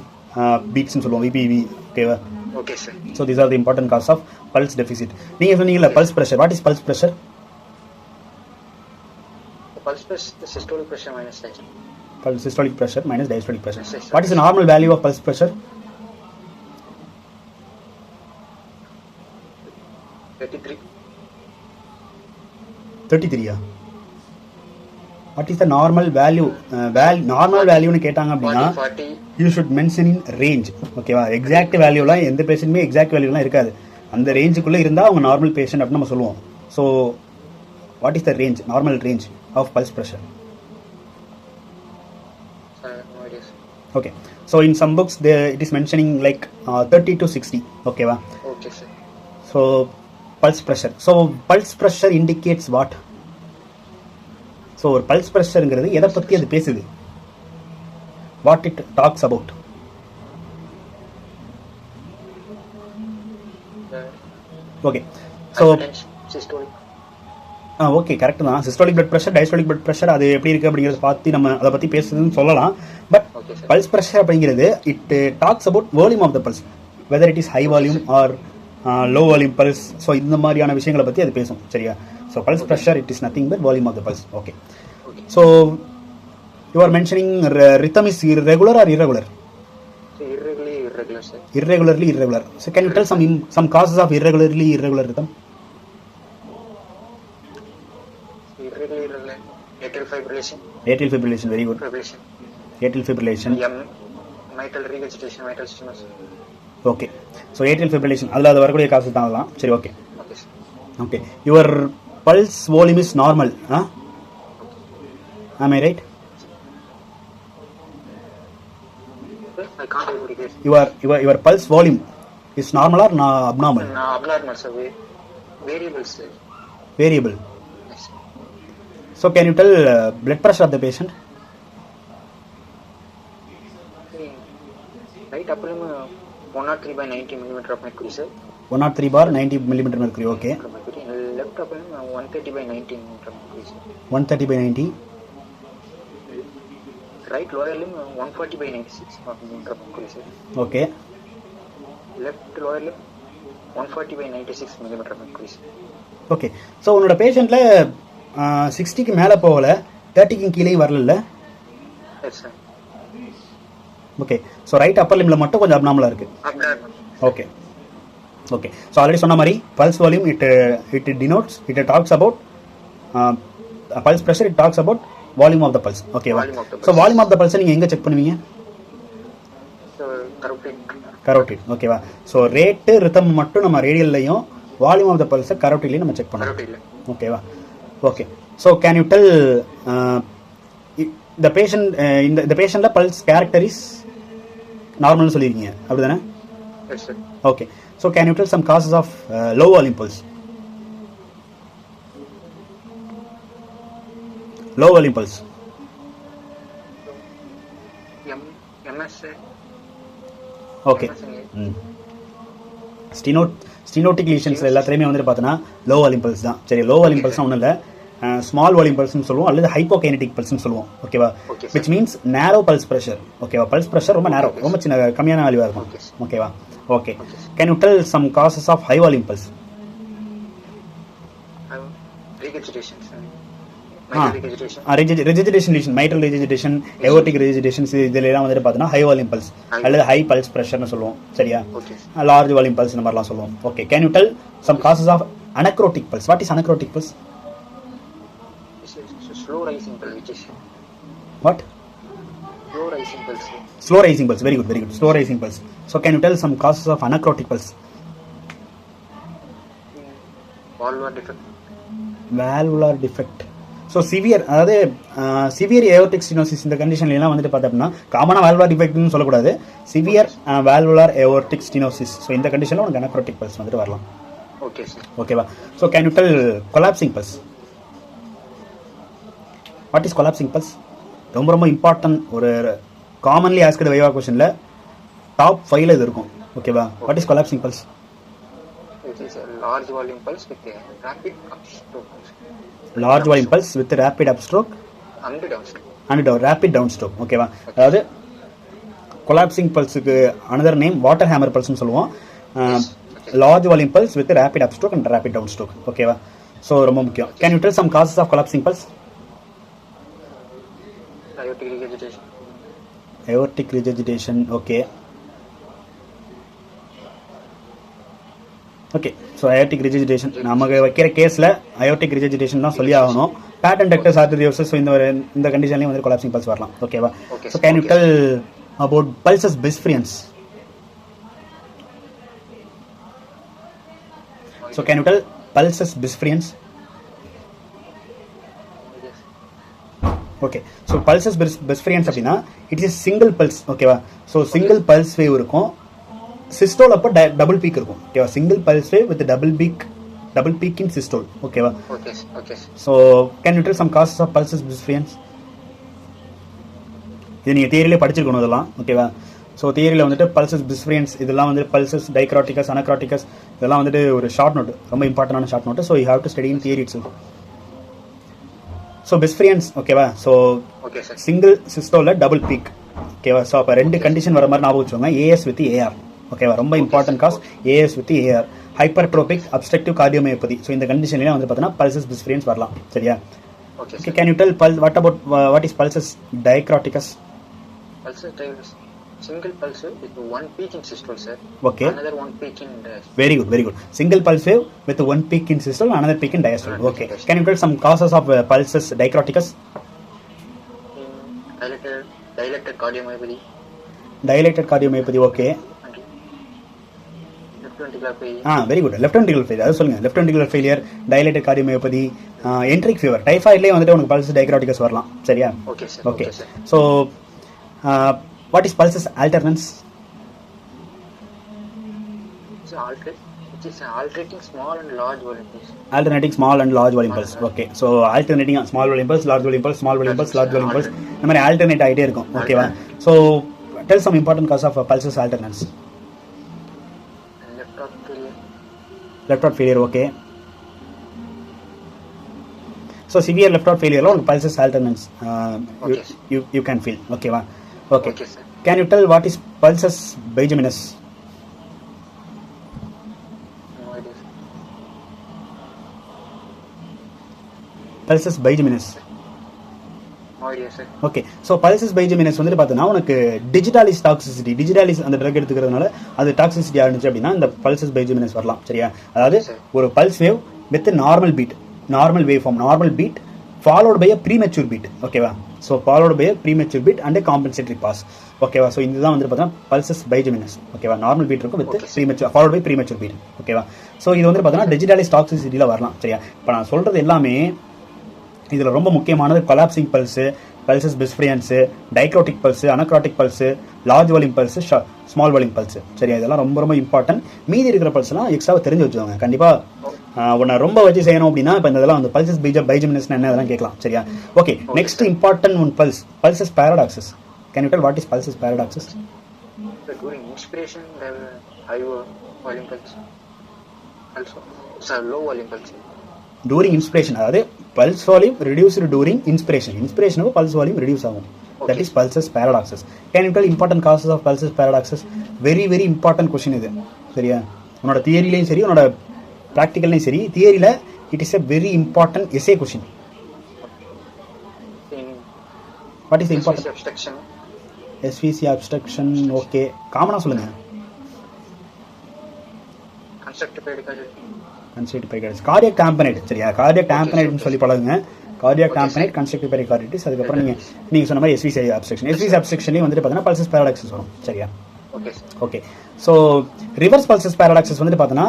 beats னு சொல்லுவோம், VPV. ஓகேவா? Okay, sir. So these are the important cause of pulse deficit. நீங்க சொன்னீங்கல pulse pressure. What is pulse pressure? The pulse pressure, the systolic pressure minus diastolic. Pulse systolic pressure minus diastolic pressure. Yes, sir. What is the normal value of pulse pressure? 33. 33. What is the normal value? Normal value னு கேட்டாங்க அப்படினா 40. you should mention in range. ஓகேவா? Exact வேல்யூலாம் எந்த பேஷண்ட்மே exact வேல்யூலாம் இருக்காது. அந்த ரேஞ்சுக்குள்ள இருந்தா அவங்க normal patient அப்படின்னு நம்ம சொல்லுவோம். So what is the range, normal range of pulse pressure? No idea, sir. Okay. So in some books it is mentioning like 30 to 60. ஓகேவா? Okay, sir. So pulse pressure. So pulse pressure indicates what? So ஒரு pulse pressureங்கிறது எதை பத்தி அது பேசுது? What it talks about? Okay so hypertension, systolic. Okay correct தான். Systolic blood pressure, diastolic blood pressure அது எப்படி இருக்குது அப்படிங்கிறத பார்த்து நம்ம அதை பற்றி பேசுறதுன்னு சொல்லலாம். But Okay, sir. Pulse pressure அப்படிங்கிறது it talks about volume of the pulse, whether it is high volume or low volume pulse. So இந்த மாதிரியான விஷயங்களை பற்றி அது பேசும். சரியா? So pulse pressure it is nothing but volume of the pulse. Okay. Okay. So you are mentioning rhythm is irregular or irregular? So irregular, sir. Irregularly irregular. So can you tell some causes of irregularly irregular rhythm? Irregular, atrial fibrillation. Atrial fibrillation, very good. Fibrillation. Atrial fibrillation. Mitral regurgitation, mitral stenosis. Okay. So atrial fibrillation அதில் அது வரக்கூடிய காசு தான் அதெல்லாம். சரி, okay. Okay, sir. Okay. Your pulse volume is normal. ஆம் ஐ right? Sir, I can't able to get. Your pulse volume is normal or abnormal? No, abnormal, sir. Variable, sir. Variable. Yes. So can you tell blood pressure of the patient? Right upper limb 103/90 millimeter of mercury, sir. 103/90 millimeter mercury. Okay. Mercury. And left upper limb 130/90 millimeter of mercury, sir. 130/90. Right lower limb 140/96 millimeter of mercury, sir. Okay. Left lower limb 140/96 millimeter of mercury, sir. Okay. So உன்னோட பேஷண்ட்டில் 60க்கு மேலே போகலை, 30க்கு கீழே வரல. Yes, sir. Okay. So right upper லிம்ல மட்டும் கொஞ்சம் அப்நார்மலாக இருக்குது. Abnormal. Okay. Okay. So already சொன்ன மாதிரி pulse volume it denotes, it talks about pulse pressure, it talks about volume of the pulse. ஓகேவா? Volume of the so volume of the பல்ஸை நீங்கள் எங்கே செக் பண்ணுவீங்க? So carotid. கரோட்டிட். ஓகேவா? So rate rhythm மட்டும் நம்ம ரேடியல்லையும், வால்யூம் ஆஃப் த பல்ஸை கரோட்டிலையும் நம்ம check பண்ணுவோம். Carotid. ஓகேவா? Okay. So can you tell இந்த பேஷண்ட் இந்த பேஷண்ட்டில் பல்ஸ் கேரக்டர் இஸ் நார்மல்னு சொல்லியிருக்கீங்க, அப்படி தானே? Yes, sir. Okay. So can you tell some causes of low volume pulse? Low volume pulse. MS, sir. Okay. Stenotic lesions எல்லாத்துலேயுமே வந்துட்டு பார்த்தோன்னா லோ வால்யூம் பல்ஸ் தான். சரி, லோ வால்யூம் பல்ஸ்னால் ஒன்றும் இல்லை, ஸ்மால் வால்யூம் பல்ஸ்னு சொல்லுவோம், அல்லது ஹைப்போகைனடிக் பல்ஸ்னு சொல்லுவோம். ஓகேவா? Okay, sir. விச் மீன்ஸ் நேரோ பல்ஸ் ப்ரெஷர். ஓகேவா? பல்ஸ் ப்ரெஷர் ரொம்ப நேரோ, ரொம்ப சின்ன கம்மியான வேல்யூவாக இருக்கும். Okay, sir. ஓகேவா? Okay. Can you tell some causes of high volume pulse? Regurgitation, sir. Mitral regurgitation. Regurgitation lesion, mitral regurgitation, aortic regurgitations இதெல்லாம் வந்துட்டு பார்த்தோன்னா ஹை வால்யூம் பல்ஸ் அல்லது ஹை பல்ஸ் ப்ரெஷர்னு சொல்லுவோம். சரியா? Okay, sir. Large volume pulse இந்த மாதிரிலாம் சொல்லுவோம். Okay. Can you tell some causes of anacrotic pulse? What is anacrotic pulse? Slow rising pulse, which is what? slow rising pulse, sir. Slow rising pulse. Very good, very good. Slow rising pulse. So can you tell some causes of anacrotic pulse? Valvular defect. Valvular defect. So severe, அதாவது severe ஏயோட்டிக் stenosis இந்த கண்டிஷன்லாம் வந்துட்டு பார்த்தோம்னா காமனாக வால்வுலார் டிஃபெக்ட்னு சொல்லக்கூடாது, severe வால்வுலார் ஏயோட்டிக் stenosis. So இந்த கண்டிஷனில் உனக்கு அனக்ரோட்டிக் pulse வந்துட்டு வரலாம். Okay, sir. ஓகேவா? So can you del collapsing pulse? What is collapsing pulse? ரொம்ப ரொம்ப இம்பார்ட்டன்ட், ஒரு காமன்லி ஆஸ்க்டு வைவா கொஸ்டினில் டாப் 5ல இது இருக்கும். ஓகேவா? What is collapsing pulse? It is a large volume pulse with a rapid upstroke. Large volume pulse with rapid upstroke And downstroke. And rapid downstroke. ஓகேவா? அதாவது collapsing பல்ஸுக்கு another name water hammer பல்ஸ்னு சொல்லுவோம். Large volume pulse with rapid upstroke and rapid downstroke. ஓகேவா? So ரொம்ப முக்கியம். Can you tell some causes of collapsing pulse? Aortic regurgitation. aortic regurgitation. Okay. Okay. So aortic regurgitation நமக்கு வைக்கிற கேஸில் aortic regurgitation தான் சொல்லி ஆகணும். பேட்டன் டெக்டஸ் ஆர்டரியோசஸ், ஸோ இந்த கண்டிஷன்லேயும் வந்து கொலாப்சிங் பல்ஸ் வரலாம். ஓகேவா? So can you tell about pulsus bisferiens? So can you tell pulsus bisferiens? Okay. So pulsus bisferiens அப்படின்னா இட் இஸ் சிங்கிள் பல்ஸ். ஓகேவா? ஸோ சிங்கிள் பல்ஸ் வேவ் இருக்கும், சிஸ்டோல் அப்போ டபுள் பீக் இருக்கும். ஓகேவா? Single pulse wave with double peak in systole. ஓகேவா? Okay, okay. So can you tell some causes of pulsus bisferiens? இது நீங்கள் தியரியிலே படிச்சிருக்கணும் இதெல்லாம். ஓகேவா? ஸோ தியரியில் வந்துட்டு பல்சஸ் பிஸ்ஃபரியன்ஸ் இதெல்லாம் வந்து பல்சஸ் டைக்ராட்டிகஸ் அனக்ராட்டிகஸ் இதெல்லாம் வந்துட்டு ஒரு ஷார்ட் நோட், ரொம்ப இம்பார்ட்டன்டான short note. So you have to study in theory it's. So bisferiens ஓகேவா. ஸோ சிங்கிள் சிஸ்டோல டபுள் பீக் ஓகேவா. ஸோ அப்போ ரெண்டு கண்டிஷன் வர மாதிரி ஞாபகம் வச்சுக்கோங்க, ஏஎஸ் வித் ஏஆர் ஓகேவா. ரொம்ப important cause AS with AR. Hypertrophic obstructive cardiomyopathy. So இந்த கண்டிஷன்லேயே வந்து பார்த்தீங்கன்னா பல்சஸ் பிஸ்ஃபரியன்ஸ் வரலாம். சரியா? Okay, can you tell what is pulsus diacroticus? Pulsus diacroticus, single pulse wave with one peak in systole, sir. Okay. Another one peak in diastole. Very good, very good. Single pulse wave with one peak in systole, another peak in diastole. Okay. Can you tell some causes of pulsus diacroticus? Dilated cardiomyopathy. Dilated cardiomyopathy. Okay. Left ventricular failure. Very good. Left ventricular failure. அது சொல்லுங்க. Left ventricular failure, dilated cardiomyopathy, enteric fever, டைஃபாய்ட்லேயே வந்துட்டு உனக்கு pulsus dicroticus வரலாம். சரியா? Okay sir. Okay. So what is pulsus alternans? Alternating small and large volume pulse. Alternating small and large volume pulse. Okay. So alternating small volume pulse, large volume pulse, small volume pulse, large volume pulse. இந்த மாதிரி alternate ஆகிட்டே இருக்கும். ஓகேவா? So tell some important cause of pulses alternance. Left heart failure. Left heart failure. Okay. So severe left heart failure alone pulses alternance you can feel. Okay va? Okay sir. Can you tell what is pulsus bigeminus? No idea. Pulsus bigeminus. No idea sir. Okay, so pulsus bigeminus வந்து பார்த்தீங்கன்னா உனக்கு digitalis toxicity, digitalis அந்த drug எடுத்துக்கிறதுனால அது toxicity ஆயிருந்துச்சு அப்படின்னா இந்த pulsus bigeminus வரலாம். சரியா? அதாவது ஒரு pulse wave with normal beat, normal waveform, normal beat followed by a premature beat. ஓகேவா? So followed by a premature beat and a compensatory pause. ஓகேவா? ஸோ இதுதான் வந்து பார்த்தீங்கன்னா பல்சஸ் பைஜமினஸ். ஓகேவா? நார்மல் பீட் இருக்கும் with premature followed by premature beat. ஓகேவா? So இது வந்து பார்த்தீங்கன்னா டிஜிட்டலைஸ் டாக்ஸிசிட்டியில் வரலாம். சரியா? இப்போ நான் சொல்கிறது எல்லாமே இதில் ரொம்ப முக்கியமானது collapsing pulse, pulsus bisferiens, dicrotic pulse, anacrotic pulse, large volume pulse, small volume pulse. சரியா? இதெல்லாம் ரொம்ப ரொம்ப இம்பார்ட்டன்ட். மீதி இருக்கிற பல்ஸ்லாம் எக்ஸ்ட்ராவை தெரிஞ்சு வச்சுக்கோங்க. கண்டிப்பாக உன்னை ரொம்ப வச்சு செய்யணும் அப்படின்னா இப்போ இந்த இதெல்லாம் வந்து பல்சஸ் பைஜமினஸ் என்ன அதெல்லாம் கேட்கலாம். சரியா? Okay. Next important one pulsus paradoxus. Can you tell what is pulsus paradoxus? During inspiration there are high volume pulse, also low volume pulse. During inspiration, அதாவது pulse volume reduced during inspiration. Inspiration அப்போ pulse volume reduce ஆகும். That is pulsus paradoxus. Can you tell important causes of pulsus paradoxus? Very very important question இது. சரியா? உன்னோட தியரிலையும் சரி உன்னோட ப்ராக்டிக்கல்லையும் சரி, தியரியில் it is a very important essay question. What is important? Obstruction. SVC obstruction. Okay, காமனாக சொல்லுங்கள். Constrictive pericarditis, cardiac tamponade. சரியா? கார்டியாக் டாம்பனேட்னு சொல்லி பழகுங்க. கார்டியாக் டாம்பனேட், கன்ஸ்ட்ரக்டிவ் பெரிகார்டிட்டிஸ், அதுக்கப்புறம் நீங்கள் சொன்ன மாதிரி எஸ்விசி அப்ஸ்ட்ரக்ஷன். எஸ்விசி அப்ஸ்ட்ரக்ஷன்லேயும் வந்துட்டு பார்த்தீங்கன்னா பல்சஸ் பாராடாக்சஸ் வரும். சரியா? ஓகே. ஸோ ரிவர்ஸ் பல்சஸ் பாராடாக்சஸ் வந்துட்டு பார்த்தோன்னா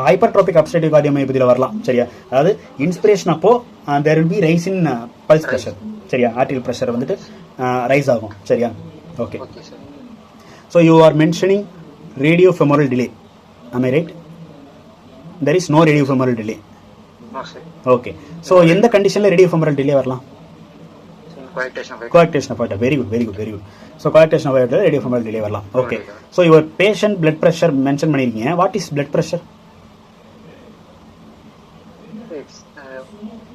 ஹைப்பர்ட்ரோபிக் அப்ஸ்ட்ரக்டிவ் கார்டியோமயோபதியில் வரலாம். சரியா? அதாவது இன்ஸ்பிரேஷன் அப்போ there will be rise in pulse pressure. சரியா? ஆர்டிரியல் ப்ரெஷர் வந்துட்டு ரைஸ் ஆகும். சரியா? Okay. So you are mentioning radio femoral delay. am I right? There is no radiofemoral delay. No sir. Okay. So எந்த கண்டிஷன்ல radiofemoral delay வரலாம்? Coarctation of aorta. Very good, very good, very good. So coarctation of aorta, radiofemoral delay வரலாம். Okay. So your patient blood pressure mention பண்ணிருக்கீங்க. What is blood pressure? It's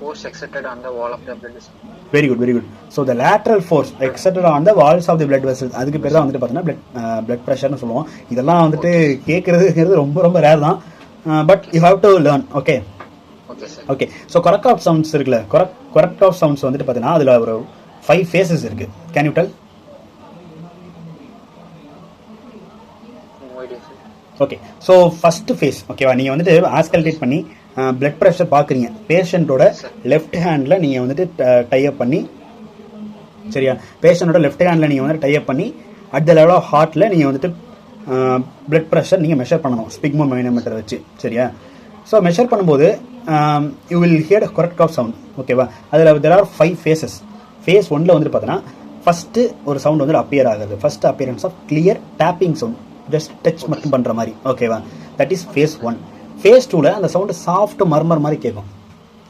force exerted on the wall of the blood vessel. Very good, very good. So the lateral force exerted on the walls of the blood vessels, அதுக்கு பேர் தான் வந்துட்டு பார்த்தீங்கன்னா blood pressureனு சொல்லுவோம். இதெல்லாம் வந்துட்டு கேட்கறதுங்கிறது ரொம்ப ரொம்ப ரேர் தான். But you have to learn. Okay. Okay. So Korotkoff sounds இருக்குல்ல, கரெக்ட் ஆஃப் சவுண்ட்ஸ் வந்துட்டு பார்த்தீங்கன்னா அதில் ஒரு 5 phases இருக்கு. Can you tell? Okay. So first phase ஓகேவா, நீங்கள் வந்துட்டு ஆஸ்கல்டேட் பண்ணி பிளட் ப்ரெஷர் பார்க்குறீங்க. பேஷண்ட்டோட லெஃப்ட் ஹேண்டில் நீங்கள் வந்துட்டு டைப் பண்ணி, சரியா? பேஷண்ட்டோட லெஃப்ட் ஹேண்டில் நீங்கள் வந்துட்டு டைப் பண்ணி அட் த லெவல் ஆஃப் ஹார்ட்டில் நீங்கள் வந்துட்டு பிளட் ப்ரெஷர் நீங்கள் மெஷர் பண்ணணும் ஸ்பிக்மோ மைனோமீட்டர் வச்சு. சரியா? ஸோ மெஷர் பண்ணும்போது you will hear Korotkoff sound. ஓகேவா? அதில் தெர் ஆர் 5 phases. ஃபேஸ் 1ல் வந்துட்டு பார்த்தீங்கன்னா ஃபஸ்ட்டு ஒரு சவுண்ட் வந்து அப்பியர் ஆகுது. First appearance of clear tapping sound, just touch மட்டும் பண்ணுற மாதிரி. ஓகேவா? That is face 1. ஃபேஸ் 2ல் அந்த சவுண்டு சாஃப்ட் மர்மர் மாதிரி கேட்கும்.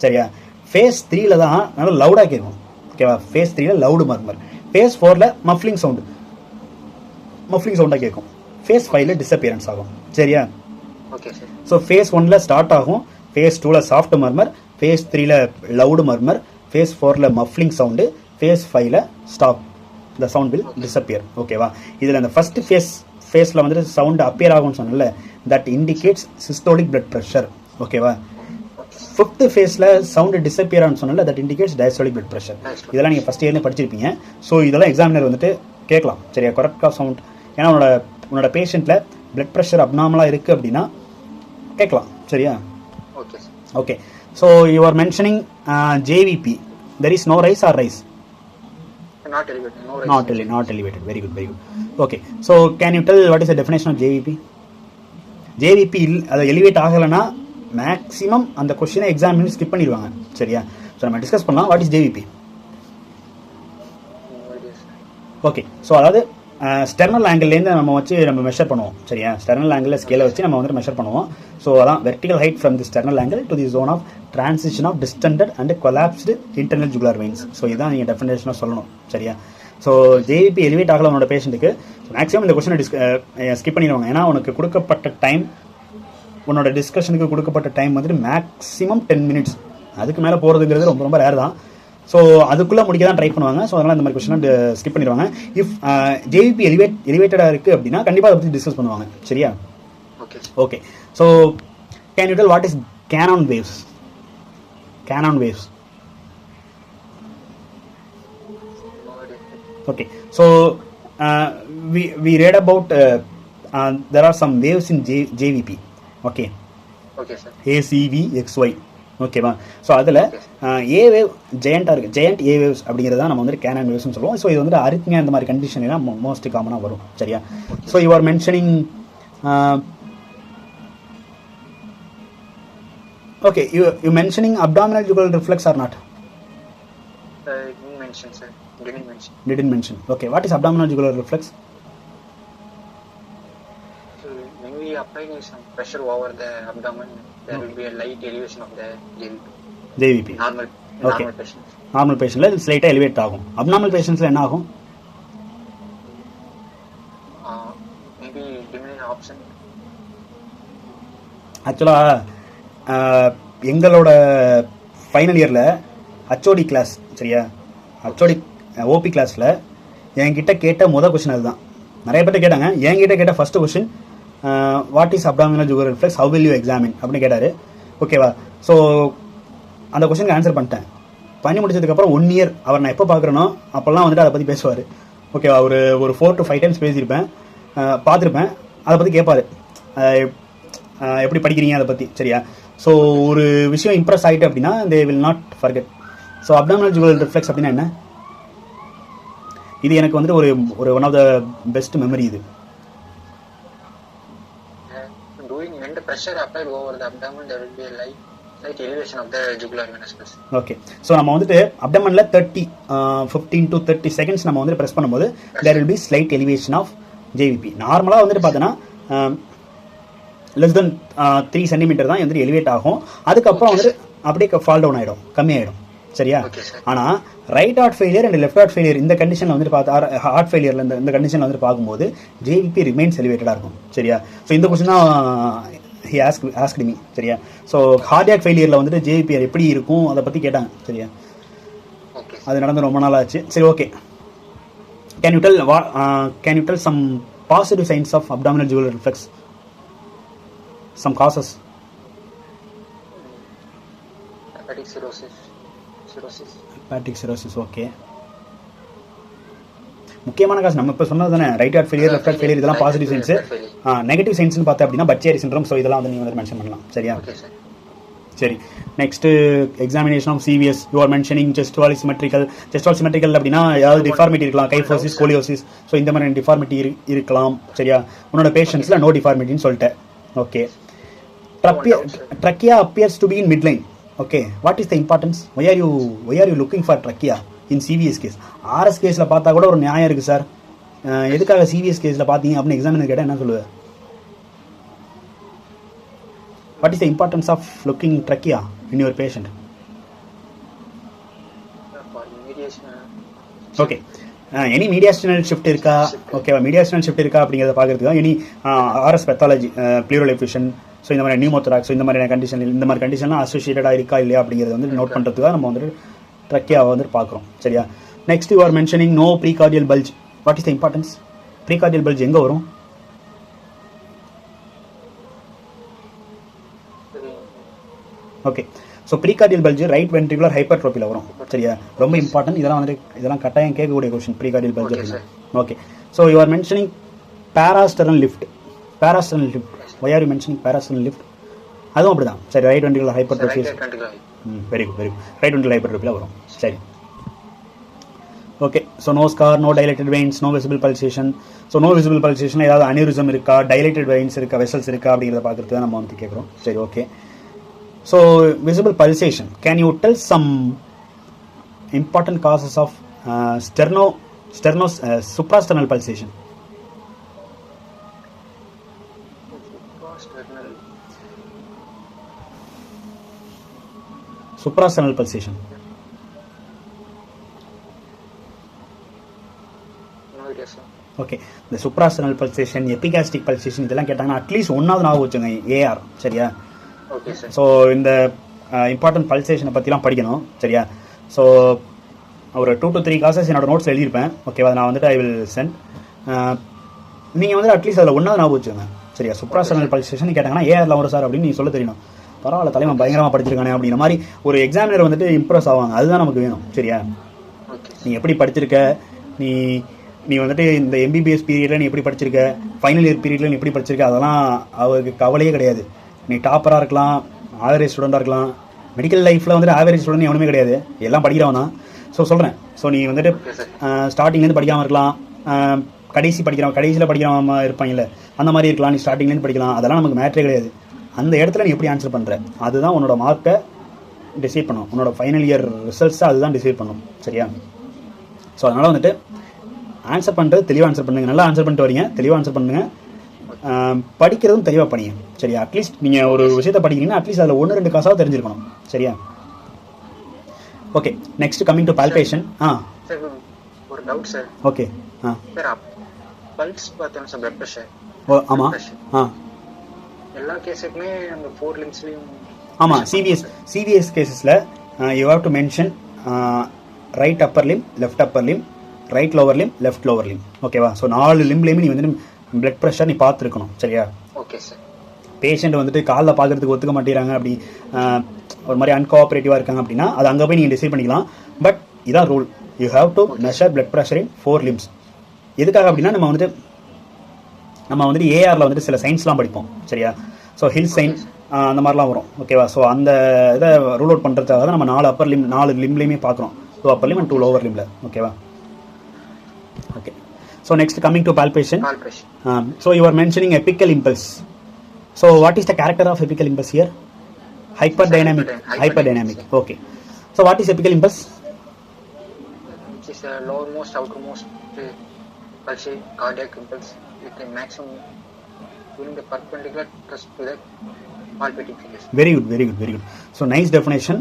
சரியா? ஃபேஸ் 3ல் தான் நல்லா லவுடாக கேட்கும். ஓகேவா? ஃபேஸ் 3ல் லவுடு மர்மர். ஃபேஸ் 4ல் மஃப்லிங் சவுண்டு, மஃப்ளிங் சவுண்டாக கேட்கும். ஃபேஸ் 5ல டிஸப்பியரன்ஸ் ஆகும். சரியா? Okay sir. ஸோ ஃபேஸ் 1ல ஸ்டார்ட் ஆகும், ஃபேஸ் 2ல சாஃப்ட் மர்மர், ஃபேஸ் 3ல லவுடு மர்மர், ஃபேஸ் 4ல மஃப்ளிங் சவுண்டு, ஃபேஸ் 5ல stop. The sound will disappear. ஓகேவா? இதில் அந்த ஃபர்ஸ்ட் ஃபேஸில் வந்துட்டு சவுண்டு அப்பியர் ஆகும்னு சொன்னல, that indicates systolic blood pressure. ஓகேவா? ஃபிஃப்த் ஃபேஸில் சவுண்டு டிஸப்பியர் ஆகும்னு சொன்னல, that indicates diastolic blood pressure. இதெல்லாம் நீங்கள் ஃபஸ்ட் இயர்லேயே படிச்சிருப்பீங்க. ஸோ இதெல்லாம் எக்ஸாமினர் வந்துட்டு கேட்கலாம். சரியா? Korotkoff sound. ஏன்னா உன்னோட பேஷண்ட்டில் பிளட் ப்ரெஷர் அப்நார்மலாக இருக்குது அப்படின்னா கேட்கலாம். சரியா? Okay. So you are mentioning JVP. There is no rise or rise? Not elevated. No rise. Not elevated. Very good. Okay. So can you tell what is the definition of JVP? JVP அது elevate ஆகலைன்னா maximum அந்த கொஸ்டினை examiner skip பண்ணிடுவாங்க. சரியா? So நம்ம discuss பண்ணலாம். What is JVP? Okay. So அதாவது sternal ஆங்கிள்லேருந்து நம்ம மெஷர் பண்ணுவோம். சரியா? ஸ்டெர்னல் ஆங்கிளில் ஸ்கேலை வச்சு நம்ம வந்துட்டு மெஷர் பண்ணுவோம். ஸோ அதான் vertical height from the sternal angle to the zone of transition of distended and collapsed internal jugular veins. So இதான் நீங்கள் டெஃபினேஷனாக சொல்லணும். சரியா? ஸோ ஜேவிபி எலிவேட் ஆகல உன்னோட பேஷண்ட்டுக்கு மேக்ஸிமம் இந்த கொஸ்டினை ஸ்கிப் பண்ணிடுவாங்க. ஏன்னா உனக்கு கொடுக்கப்பட்ட டைம், உன்னோட டிஸ்கஷனுக்கு கொடுக்கப்பட்ட டைம் வந்துட்டு மேக்ஸிமம் 10 minutes. அதுக்கு மேலே போகிறதுங்கிறது ரொம்ப ரொம்ப ரேர் தான். ஸோ அதுக்குள்ளே முடிக்க தான் ட்ரை பண்ணுவாங்க. ஸோ அதனால் இந்த மாதிரி கொஸ்டினை ஸ்கிப் பண்ணிடுவாங்க. இஃப் ஜேவிபி எலிவேட்டடாக இருக்குது அப்படின்னா கண்டிப்பாக அதை பற்றி டிஸ்கஸ் பண்ணுவாங்க. சரியா? Okay. So can you tell what is cannon waves? Cannon waves. Okay, so we read about there are some waves in JVP. Okay sir. ACV XY. ஓகேவா? ஸோ அதில் ஏ வேவ் ஜெயண்டாக இருக்குது. ஜெயண்ட் ஏ வேவ்ஸ் அப்படிங்கிறத நம்ம வந்துட்டு Canon வேவ்ஸ்னு சொல்லுவோம். So இது வந்துட்டு arrhythmia இந்த மாதிரி கண்டிஷன் எல்லாம் மோஸ்ட் காமனாக வரும். சரியா? So you are mentioning okay, you mentioning abdominal jugular reflex or not? Didn't mention, sir. Didn't mention. Okay, what is abdominal jugular reflex? So when we apply some pressure over the abdomen, there will be a light elevation of the JVP. Normal patients. Normal patients la slight elevate ஆகும். Abnormal patients la என்ன ஆகும்? Maybe diminished option. ஆக்சுவலா எங்களோட final இயரில் HOD class, சரியா, HOD OP கிளாஸில் என்கிட்ட கேட்ட முதல் கொஸ்டின் அதுதான். நிறைய பேர்ட்ட கேட்டாங்க. என்கிட்ட கேட்ட first question what is abdominal jugular reflex, how will you examine அப்படின்னு கேட்டார். ஓகேவா? ஸோ அந்த கொஸ்டினுக்கு ஆன்சர் பண்ணிட்டேன். பண்ணி முடிச்சதுக்கப்புறம் 1 year அவர் நான் எப்போ பார்க்குறேனோ அப்போல்லாம் வந்துட்டு அதை பற்றி பேசுவார். ஓகேவா? ஒரு 4 to 5 times பேசியிருப்பேன், பார்த்துருப்பேன். அதை பற்றி கேட்பார், எப்படி படிக்கிறீங்க அதை பற்றி. சரியா? ஸோ ஒரு விஷயம் இம்ப்ரெஸ் ஆகிட்டு அப்படின்னா they will not forget. So abdominal jugular reflex அப்படின்னா என்ன? இது எனக்கு வந்துட்டு ஒரு one of the best memory இது. Doing when the pressure applied over the abdomen, there will be a light elevation of the jugular venous muscle. Okay. So நம்ம வந்துட்டு அப்டமனில் 15 to 30 seconds நம்ம வந்துட்டு ப்ரெஸ் பண்ணும்போது there will be slight elevation of JVP. நார்மலாக வந்துட்டு பார்த்தோன்னா less than 3 centimeter தான் வந்துட்டு எலிவேட் ஆகும். அதுக்கப்புறம் வந்துட்டு அப்படியே ஃபால் டவுன் ஆகிடும், கம்மியாயிடும். சரியா? ஆனால் right heart failure and left heart failure இந்த கண்டிஷனில் வந்துட்டு பார்த்தா, ஹார்ட் ஃபெயிலியரில் இந்த கண்டிஷனில் வந்துட்டு பார்க்கும்போது ஜேவிபி ரிமைன்ஸ் எலிவேட்டடாக இருக்கும். சரியா? ஸோ இந்த கொஸ்டின் தான் ஹி ஆஸ்க்டு மீ. சரியா? ஸோ கார்டியாக் ஃபெயிலியரில் வந்துட்டு ஜேவிபி எப்படி இருக்கும் அதை பற்றி கேட்டாங்க. சரியா? அது நடந்து ரொம்ப நாள் ஆச்சு. சரி, okay. Can you tell some positive signs of abdominal jugular reflex? Some causes. Hepatic cirrhosis. Hepatic cirrhosis. Okay. முக்கியமான காசு நம்ம இப்போ சொன்னது தானே, right heart failure, left heart failure, இதெல்லாம் பாசிட்டிவ் சைன்ஸ். நெகட்டிவ் சைன்ஸ்னு பார்த்தா அப்படின்னா பச்சேரி சிண்ட்ரோம். ஸோ இதெல்லாம் வந்து நீங்கள் வந்து மென்ஷன் பண்ணலாம். சரியா? சரி. Next examination of CVS. You are mentioning chest wall symmetrical. Chest wall symmetrical அப்படின்னா ஏதாவது டிஃபார்மிட்டி இருக்கலாம், கைஃபோசிஸ், கோலியோசிஸ். ஸோ இந்த மாதிரி டிஃபார்மிட்டி இருக்கலாம். சரியா? உன்னோட பேஷண்ட்ஸில் நோ டிஃபார்மிட்டின்னு சொல்லிட்டேன். Okay. Trachea appears to be in midline. Okay, what is the importance? Why are you looking for trachea in CVS case? RS கேஸ்ல பார்த்தா கூட ஒரு நியாயம் இருக்கு சார். எதுக்காக CVS கேஸ்ல பார்த்தீங்க அப்படின்னு எக்ஸாமினர் கேட்டால் என்ன சொல்லுவேன்? What is the importance of looking trachea in your patient? For mediation. Okay. Any mediastinal shift இருக்கா, ஓகேவா, மீடியாஸ்டனல் ஷிஃப்ட் இருக்கா அப்படிங்கிறத பார்க்கறதுக்கு any RS pathology, pleural effusion, so இந்த மாதிரி நியூமோத்தராக்ஸ், ஸோ இந்த மாதிரியான கண்டிஷன், இந்த மாதிரி கண்டிஷன்லாம் அசோசியேட்டடாக இருக்கா இல்லையா அப்படிங்கிறத வந்து நோட் பண்ணுறதுக்காக நம்ம வந்துட்டு ட்ரக்கியாவை வந்துட்டு பார்க்குறோம். சரியா. Next you are mentioning no precordial bulge. What is the importance? Precordial bulge எங்கே வரும்? Okay, so precordial bulge right ventricular ஹைப்பர்ட்ரோபியில் வரும். சரியா, ரொம்ப இம்பார்ட்டன்ட். இதெல்லாம் கட்டாயம் கேட்கக்கூடிய கொஸ்டின், ப்ரீகார்டியல் பல்ஜ் அப்படின்னா. Okay, so you are mentioning parasternal lift. Parasternal lift, why are you mentioning parasternal lift? அதுவும் அப்படி தான். சரி, right ventricular hypertrophy. Very good, very good. Right ventricular ஹைப்பர்ட்ரோபியில் வரும். சரி, okay. So no scar, no dilated veins, no visible pulsation. So no visible pulsation ஏதாவது aneurysm இருக்கா, dilated veins இருக்கா, வெசல்ஸ் இருக்கா அப்படிங்கிறத பார்க்குறது தான் நம்ம வந்து கேட்குறோம். சரி, okay. So visible pulsation, can you tell some important causes of suprasternal pulsation? Suprasternal pulsation. No idea, sir. Okay, the suprasternal pulsation, epigastric pulsation இதெல்லாம் கேட்டாங்கன்னா அட்லீஸ்ட் ஒன்றாவது ஞாபகம் வச்சுங்க, ஏஆர். சரியா. ஸோ இந்த இம்பார்ட்டன்ட் பல்சேஷனை பற்றிலாம் படிக்கணும். சரியா. ஸோ ஒரு 2 to 3 காசஸ் என்னோட நோட்ஸ் எழுதியிருப்பேன். ஓகேவா, நான் வந்துட்டு ஐ வில் சென்ட். நீங்கள் வந்து அட்லீஸ்ட் அதில் ஒன்றாவது ஞாபகம் வச்சுங்க. சரியா. சுப்ராஸ்டர்னல் பல்சேஷன் கேட்டாங்கன்னா ஏஆரில் வரும் சார் அப்படின்னு நீங்கள் சொல்ல தெரியணும். பரவாயில்ல, தலைவன் பயங்கரமாக படிச்சிருக்கானே அப்படிங்கிற மாதிரி ஒரு எக்ஸாமினர் வந்துட்டு இம்ப்ரெஸ் ஆவாங்க. அதுதான் நமக்கு வேணும். சரியா. நீ எப்படி படிச்சிருக்க, நீ வந்துட்டு இந்த எம்பிபிஎஸ் பீரியடில் நீ எப்படி படிச்சிருக்க, ஃபைனல் இயர் பீரியடில் நீ எப்படி படிச்சிருக்க, அதெல்லாம் அவருக்கு கவலையே கிடையாது. நீ டாப்பராக இருக்கலாம், ஆவரேஜ் ஸ்டூடெண்ட்டாக இருக்கலாம். மெடிக்கல் லைஃப்பில் வந்துட்டு ஆவரேஜ் ஸ்டூடெண்ட் எவனுமே கிடையாது, எல்லாம் படிக்கிறவன் தான். ஸோ சொல்கிறேன், ஸோ நீ வந்துட்டு ஸ்டார்டிங்லேருந்து படிக்காமல் இருக்கலாம், கடைசியில் படிக்கிறவன் இருப்பாங்கல்ல, அந்த மாதிரி இருக்கலாம். நீ ஸ்டார்டிங்லேருந்து படிக்கலாம், அதெல்லாம் நமக்கு மேட்ரே கிடையாது. அந்த இடத்துல நீ எப்படி ஆன்சர் பண்ணுற, அதுதான் உன்னோட மார்க்கை டிசைட் பண்ணும். உன்னோட ஃபைனல் இயர் ரிசல்ட்ஸை அதுதான் டிசைட் பண்ணும். சரியா. ஸோ அதனால் வந்துட்டு ஆன்சர் பண்ணுறது தெளிவாக ஆன்சர் பண்ணுங்க. நல்லா ஆன்சர் பண்ணிட்டு வரீங்க, தெளிவாக ஆன்சர் பண்ணுங்கள். படிக்கிறதும் தெளிவாக படிங்க. சரியா. அட்லீஸ்ட் நீங்கள் ஒரு விஷயத்தை படிக்கிறீங்கன்னா அட்லீஸ்ட் அதில் 1-2 காசாவது தெரிஞ்சிருக்கணும். சரியா. Okay, next coming to palpation. Sir ஒரு doubt sir. Okay. Sir pulse பார்த்தோம் சார், பிளட் பிரஷர். ஓ ஆமாம். எல்லா கேஸுக்குமே நம்ம 4 லிம்ஸ்லையும். ஆமாம், சிவிஎஸ் கேசஸில் you have to mention right upper limb, left upper limb, right lower limb, left lower limb. ஓகேவா. ஸோ 4 லிம்லேயுமே நீ வந்து பிளட் ப்ரெஷர் நீ பார்த்துருக்கணும். சரியா. Okay sir. பேஷண்ட் வந்துட்டு காலில் பார்க்குறதுக்கு ஒத்துக்க மாட்டேங்கிறாங்க, அப்படி ஒரு மாதிரி அன்கோஆப்ரேட்டிவாக இருக்காங்க அப்படின்னா அது அங்கே போய் நீங்கள் டிசைட் பண்ணிக்கலாம். பட் இதான் rule, you have to measure blood pressure in 4 limbs. எதுக்காக அப்படின்னா நம்ம வந்துட்டு ஏஆரில் வந்துட்டு சில சயின்ஸ்லாம் படிப்போம். சரியா. ஸோ ஹில் சைன் அந்த மாதிரிலாம் வரும். ஓகேவா. ஸோ அந்த இதை ரூல் அவுட் பண்ணுறதுக்காக தான் நம்ம 4 லிம்லேயுமே பார்க்குறோம். 2 upper limb and 2 lower limb. ஓகேவா. Okay. So next coming to palpation. So you are mentioning apical impulse. So what is the character of apical impulse here? Hyperdynamic. Okay. So what is apical impulse? Which is the lowermost, outermost pulse cardiac impulse with a maximum during the perpendicular thrust to the palpating fingers. Very good. So nice definition.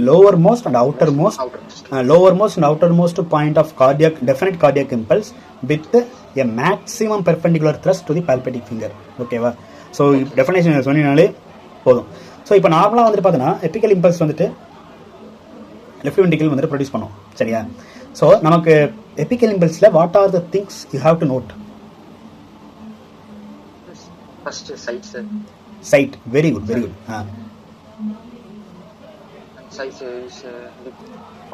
Lowermost and outermost point of definite cardiac impulse with a maximum perpendicular thrust to the palpating finger. ஓகேவா. So definition சொன்னீங்கனாலே போதும். So இப்போ நார்மலாக வந்துட்டு பார்த்தோன்னா apical impulse வந்துட்டு left ventricle வந்துட்டு produce பண்ணும். சரியா. ஸோ நமக்கு எபிக்கல் இம்பல்ஸில் what are the things you have to note? First site sir. Site. Very good. Sight is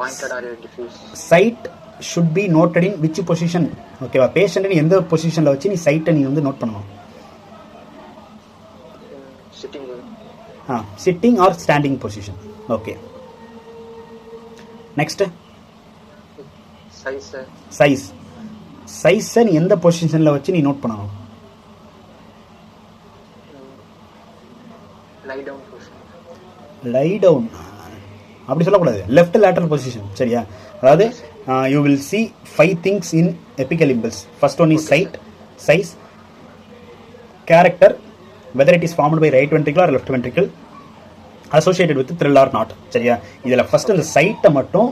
pointed or diffuse. Sight should be noted in which position? ஓகேவா. Patient நீ எந்த பொசிஷனில் வச்சு நீ சைட்டை நீ வந்து நோட் பண்ணணும்? Sitting are standing position. Okay. Next சைஸை நீ எந்த பொசிஷனில் வச்சு நீ நோட் பண்ணணும்? லை டவுன் அப்படி சொல்லக்கூடாது, லெஃப்ட் லேட்டரல் பொசிஷன். சரியா. அதாவது you will see 5 things in apical impulse. First one is sight, size, character, whether it is formed by right ventricle or left ventricle, associated with thrill or not. சரியா. இதில் first இந்த சைட்டை மட்டும்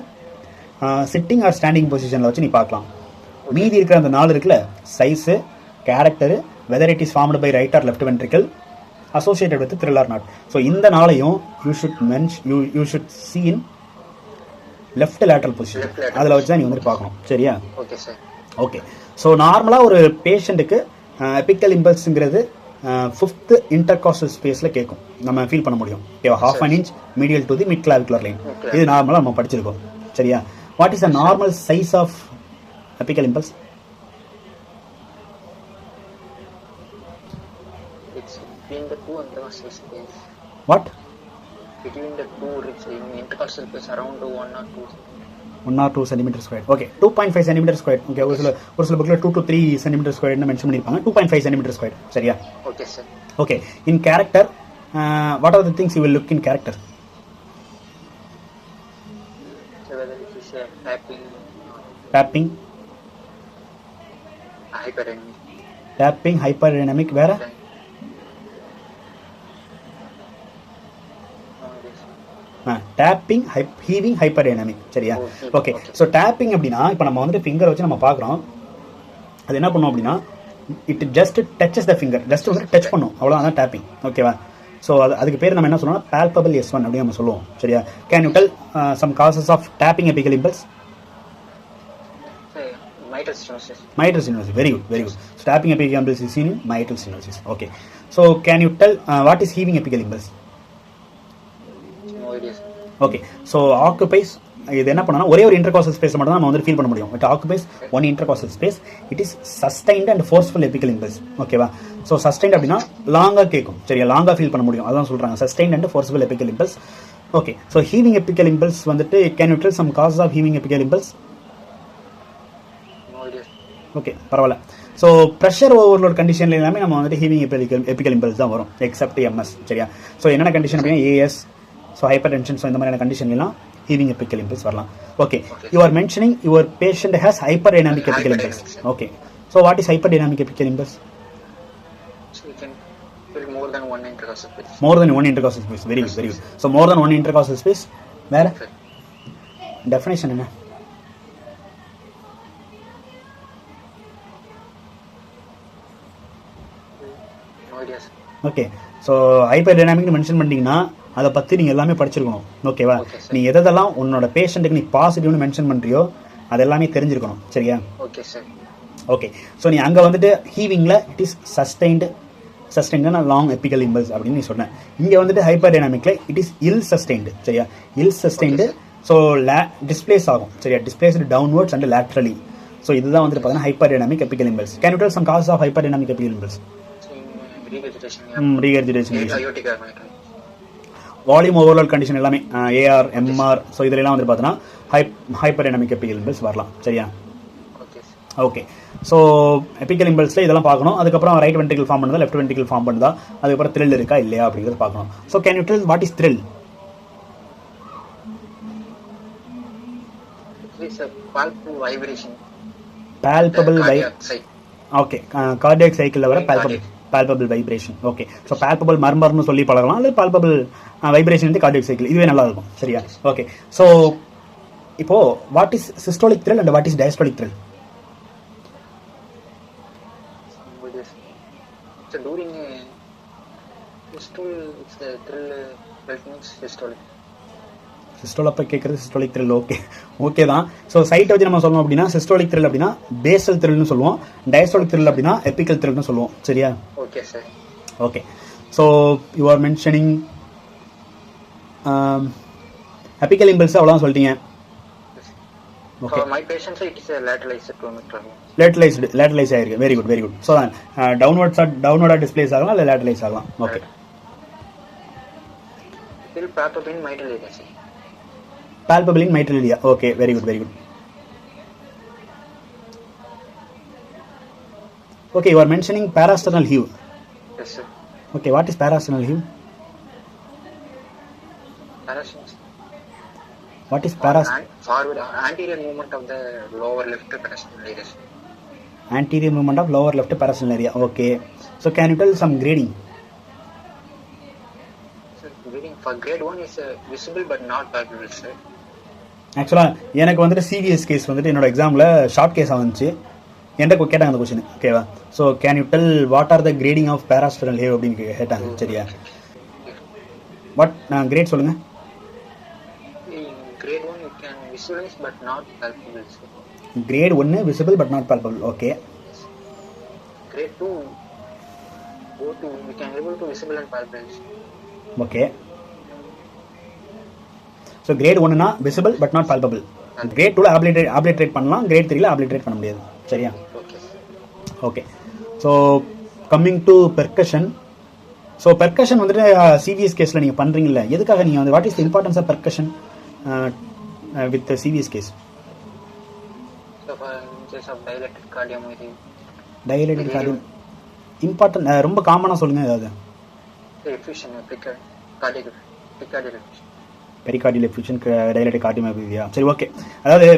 sitting are standing பொசிஷனில் வச்சு நீ பார்க்கலாம். மீதி இருக்கிற அந்த 4 இருக்குல்ல, size, character, whether it is formed by right or left ventricle, associated with thrill or not. So இந்த 4ஐயும் you should see in left lateral position. அதில் வச்சு தான் நீ வந்து பார்க்கணும். சரியா? Okay sir. ஓகே. ஸோ நார்மலாக ஒரு பேஷண்ட்டுக்கு எபிக்கல் இம்பல்ஸுங்கிறது 5th இன்டர்காஸ்டல் ஸ்பேஸில் கேட்கும், நம்ம ஃபீல் பண்ண முடியும். ஓகேவா? 1/2 inch medial to the mid clavicular line. இது நார்மலாக நம்ம படிச்சிருக்கோம். சரியா? What is the normal size of apical impulse? Between the two intercostal space. What? Between the two ribs in intercostal space around 1 or 2 centimeter squared. Okay, 2.5 centimeter squared. Okay, ஒரு சில புக்ல 2 to 3 centimeter squared ன்னு mention பண்ணிருப்பாங்க. 2.5 centimeter squared. சரியா? Okay sir. Okay, in character, what are the things you will look in character? So whether it is tapping, hyperdynamic, வேற? Taping, ஹீவிங், ஹைப்பர்டைனமிக். சரியா? Okay. So taping அப்படின்னா இப்போ நம்ம வந்துட்டு ஃபிங்கர் வச்சு நம்ம பார்க்குறோம், அது என்ன பண்ணும் அப்படின்னா it just duchess the finger, just வந்து டச் பண்ணும், அவ்வளோதான் டேப்பிங். ஓகேவா? ஸோ அதுக்கு பேர் நம்ம என்ன சொல்லுவோம்னா பால்பபிள் S1 அப்படின்னு நம்ம சொல்லுவோம். சரியா? Can you tell some causes of tapping apical impulse? Mitral stenosis. Very good. So tapping epical impulse is seen in mitral stenosis. Okay. So can you tell what is heaving epical impulse? Okay. So occupies, இது என்ன பண்ணனா ஒரே ஒரு intercostal space மட்டும் தான் நம்ம வந்து feel பண்ண முடியும். It occupies one intercostal space. It is sustained and forceful apical impulse. ஓகேவா? ஸோ சஸ்டைன்ட் அப்படின்னா லாங்காக கேட்கும். சரியா? லாங்காக ஃபீல் பண்ண முடியும், அதான் சொல்கிறாங்க sustained and forceful apical impulse. Okay. So heaving apical impulse வந்துட்டு can you tell some causes of heaving apical impulse? Okay, பரவாயில்ல. ஸோ ப்ரெஷர் ஓவர்லோட் கண்டிஷன்ல எல்லாமே நம்ம வந்துட்டு ஹீவிங் எபிக்கல் இம்பல்ஸ் தான் வரும், எக்ஸப்ட் MS. சரியா? ஸோ என்னென்ன கண்டிஷன் அப்படின்னா AS, so hypertension, so இந்த மாதிரியான கண்டிஷன்லாம் ஹீவிங் எபிக்கல் இம்பல்ஸ் வரலாம். Okay. You are mentioning your patient has hyperdynamic apical impulse. Okay. So what is hyper dynamic apical impulse? More than one intercostal space. Very good. So more than one intercostal space. வேற definition என்ன? Okay. So hyper டைனாமிக்னு mention பண்ணிட்டீங்கன்னா அதை பற்றி நீங்கள் எல்லாமே படிச்சிருக்கணும். ஓகேவா? நீ எதெல்லாம் உன்னோட பேஷண்ட்டுக்கு நீ பாசிட்டிவ்னு மென்ஷன் பண்ணுறியோ அது எல்லாமே தெரிஞ்சிருக்கணும். சரியா? Okay sir. ஓகே. ஸோ நீ அங்கே வந்துட்டு ஹீவிங்கில் it is sustained long apical impulse அப்படின்னு நீ சொன்னேன். இங்கே வந்துட்டு ஹைப்பர் டைனாமிக்கில் இட் இஸ் இல் சஸ்டைன்டு. சரியா? Ill sustained. ஸோ டிஸ்பிளேஸ் ஆகும். சரியா? Displaced downwards and laterally. So இதுதான் வந்துட்டு பார்த்தீங்கன்னா hyperdynamic apical impulse. Can you tell some causes of hyperdynamic apical impulse? Regurgitation. Volume overload condition எல்லாமே AR, MR, so இதெல்லாம் வந்து பார்த்தீங்கன்னா ஹைப்பர் டைனாமிக் எபிக்கல் இம்பல்ஸ் வரலாம். சரியா? ஓகே. ஸோ எபிக்கல் இம்பல்ஸில் இதெல்லாம் பார்க்கணும். அதுக்கப்புறம் ரைட் வென்ட்ரிக்கல் ஃபார்ம் பண்ணுதா, லெஃப்ட் வென்ட்ரிக்கல் ஃபார்ம் பண்ணுதா, அதுக்கப்புறம் த்ரில் இருக்கா இல்லையா அப்படிங்கிறது பார்க்கணும். So can you tell what is thrill? Palpable okay. Cardiac சைக்கிளில் வர palpable vibration. Okay. So palpable மர்மர்னு சொல்லி பழகலாம், அல்லது palpable வைப்ரேஷன் வந்து கார்டியாக் சைக்கிள், இதுவே நல்லா இருக்கும். சரியா? ஓகே. ஸோ இப்போ what is systolic thrill and what is diastolic thrill? During systole, it's the thrill felt means systolic. Systole அப்போ கேட்குறது சிஸ்டோலிக் த்ரில். ஓகே தான். ஸோ சைட்டை வச்சு நம்ம சொல்லணும் அப்படின்னா சிஸ்டோலிக் த்ரில் அப்படின்னா பேசல் த்ரில்னு சொல்லுவோம், டயஸ்டோலிக் த்ரில் அப்படின்னா எபிக்கல் த்ரில்னு சொல்லுவோம். சரியா? Okay sir. Okay. So you are mentioning எபிக்கல் impulse அவ்வளோதான் சொல்லிட்டீங்க. For my patients it is a lateralized pronotal. லேட்டரலைஸ் ஆயிருக்கு. Very good. ஸோ டவுன்வர்டா டிஸ்பிளேஸ் ஆகலாம், இல்லை லேட்டரலைஸ் ஆகலாம். Okay. Palpable in mitral area. Palpable in mitral area. Okay, very good. Okay, you are mentioning parasternal heave. Yes sir. Okay, what is parasternal heave? What is forward anterior movement of the lower left parasternal area. Anterior movement of lower left parasternal area. Okay. So can you tell some grading? For grade 1 is visible but not palpable sir. ஆக்சுவலாக எனக்கு வந்துட்டு CVS case வந்துட்டு என்னோட எக்ஸாமில் short கேஸாக வந்துச்சு. என்கிட்ட கேட்டாங்க அந்த கொஸ்டின், ஓகேவா? So can you tell what are the grading of parasternal heave அப்படின்னு கேட்டாங்க, சரியா? வாட் கிரேட் சொல்லுங்க. Grade 1 you can visualize but not palpable, sir. Grade 1 visible but not palpable, okay. Grade 2 both we can able to visible and palpable, sir. Okay. So grade 1னா visible but not palpable. Grade 2ல obliterate பண்ணலாம், grade 3ல obliterate பண்ண முடியாது, சரியா? Okay. So coming to percussion. So percussion வந்துட்டு CVS கேஸில் நீங்கள் பண்ணுறீங்கல்ல, எதுக்காக நீங்கள் வந்து what is the importance of percussion with CVS case? Dilated cardiomyopathy. Dilated cardium important, ரொம்ப காமனாக சொல்லுங்கள் ஏதாவது. எஃபிஷியன் பெரிகார்டியல் எஃபிஷியன் டைலேட்டட் கார்டியோமையோபதியா? சரி, ஓகே. அதாவது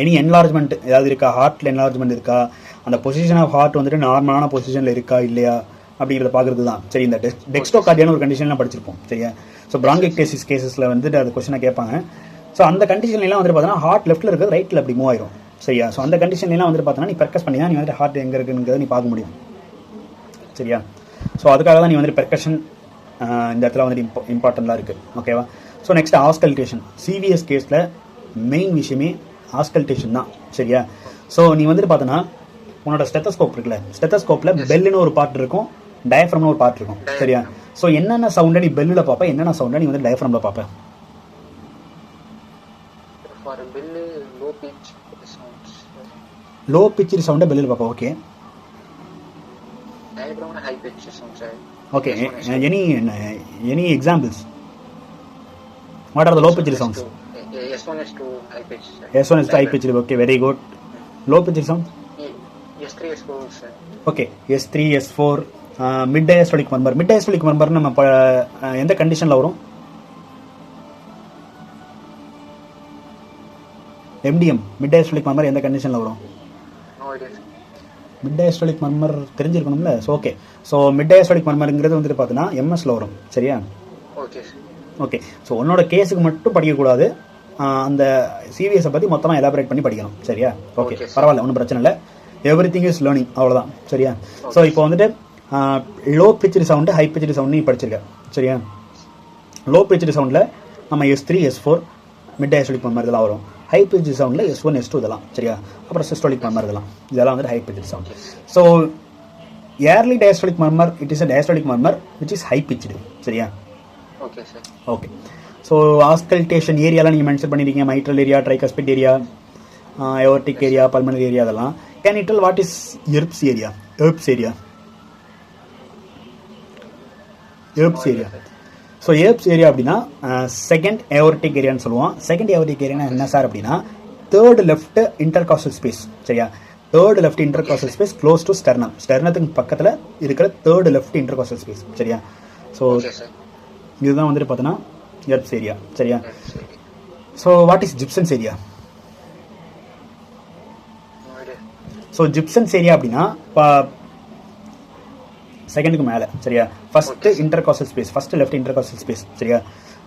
எனி என்லார்ஜ்மெண்ட் ஏதாவது இருக்கா, ஹார்ட்டில் என்லார்ஜ்மெண்ட் இருக்கா, அந்த பொசிஷன் ஆஃப் ஹார்ட் வந்துட்டு நார்மலான பொசிஷனில் இருக்கா இல்லையா அப்படிங்கிறத பார்க்குறது தான். சரி, இந்த டெக்ஸ்டோகார்டியான ஒரு கண்டிஷன்லாம் படிச்சிருப்போம், சரியா? ஸோ பிராங்கிக்டேசிஸ் கேசஸில் வந்துட்டு அது கொஸ்டினை கேட்பாங்க. ஸோ அந்த கண்டிஷன்லாம் வந்துட்டு பார்த்தீங்கன்னா ஹார்ட் லெஃப்ட்டில் இருக்கிறது ரைட்டில் அப்படி மூவ் ஆயிரும், சரியா? ஸோ அந்த கண்டிஷன்லாம் வந்துட்டு பார்த்தோன்னா நீ பெர்கஸ் பண்ணி தான் நீ வந்துட்டு ஹார்ட் எங்கே இருக்குங்கிறத நீ பார்க்க முடியும், சரியா? ஸோ அதுக்காக தான் நீ வந்துட்டு பெர்கஷன் இந்த இடத்துல வந்துட்டு இம்பார்ட்டண்ட்டாக இருக்குது, ஓகேவா? So next auscultation. சிவிஎஸ் கேஸில் மெயின் விஷயமே ஆஸ்கல்டேஷன் தான், சரியா? ஸோ நீ வந்துட்டு பார்த்தோன்னா உன்னோட ஸ்டெத்தஸ்கோப் இருக்குல்ல, ஸ்டெத்தஸ்கோப்பில் பெல்லுன்னு ஒரு பார்ட் இருக்கும், டயஃப்ரம்னு ஒரு பார்ட் இருக்கும், சரியா? ஸோ என்னென்ன சவுண்டை நீ பெல்லில் பார்ப்ப, என்னென்ன சவுண்டை நீ வந்து டயஃப்ரமில் பார்ப்ப? லோ பிச் சவுண்டை பெல்லில் பார்ப்ப, okay. Okay, any examples? What are the low pitch sounds? S1 S2 high pitch, sir. S1 is high pitch, okay, very good. Low pitch sound? S3 S4, sir. Okay, S3 S4. Mid diastolic murmur. Mid diastolic murmur நம்ம எந்த கண்டிஷனில் வரும்? MDM mid diastolic மர்மர் எந்த கண்டிஷனில் வரும்? Mid diastolic murmur தெரிஞ்சிருக்கணும்ல. So okay, so mid diastolic மர்மருங்கிறது வந்துட்டு பார்த்தீங்கன்னா MS வரும், சரியா? ஓகே. ஸோ உன்னோட கேஸுக்கு மட்டும் படிக்கக்கூடாது, அந்த சிவிஎஸை பற்றி மொத்தமாக எலாபரேட் பண்ணி படிக்கணும், சரியா? ஓகே, பரவாயில்ல, ஒன்றும் பிரச்சனை இல்லை. எவ்ரி திங் இஸ் லேர்னிங், அவ்வளோதான், சரியா? ஸோ இப்போ வந்துட்டு லோ பிச்சு சவுண்டு ஹை பிச்சு சவுண்டு நீ படிச்சிருக்க, சரியா? லோ பிச்சு சவுண்டில் நம்ம S3 S4 மிட் டயஸ்டோலிக் மர்மர் இதெல்லாம் வரும். ஹை பிச் சவுண்டில் S1 S2 இதெல்லாம், சரியா? அப்புறம் சிஸ்டோலிக் மர்மர் இதெல்லாம் வந்துட்டு high pitch sound. So early diastolic murmur it is a diastolic murmur which is high pitched, சரியா? ஓகே. ஸோ ஆஸ்கல்டேஷன் ஏரியாலாம் நீங்கள் மென்ஷன் பண்ணியிருக்கீங்க, mitral area, tricuspid area, aortic area, pulmonary area, அதெல்லாம். Can you tell what is Erb's area? So Erb's area அப்படின்னா second aortic ஏரியான்னு சொல்லுவோம். Second aortic ஏரியானா என்ன சார் அப்படின்னா தேர்ட் லெஃப்ட் இன்டர்காஸ்டல் ஸ்பேஸ், சரியா? Third left intercostal space close to sternum. ஸ்டெர்னத்துக்கு பக்கத்தில் இருக்கிற தேர்ட் லெஃப்ட் இன்டர்காஸ்டல் ஸ்பேஸ், சரியா? ஸோ இதுதான் வந்துட்டு பார்த்தோன்னா எர்ப்ஸ் ஏரியா, சரியா? So what is Gibson's area? So Gibson's area அப்படின்னா செகண்டுக்கு மேலே, சரியா? First intercostal space, first left intercostal space, சரியா?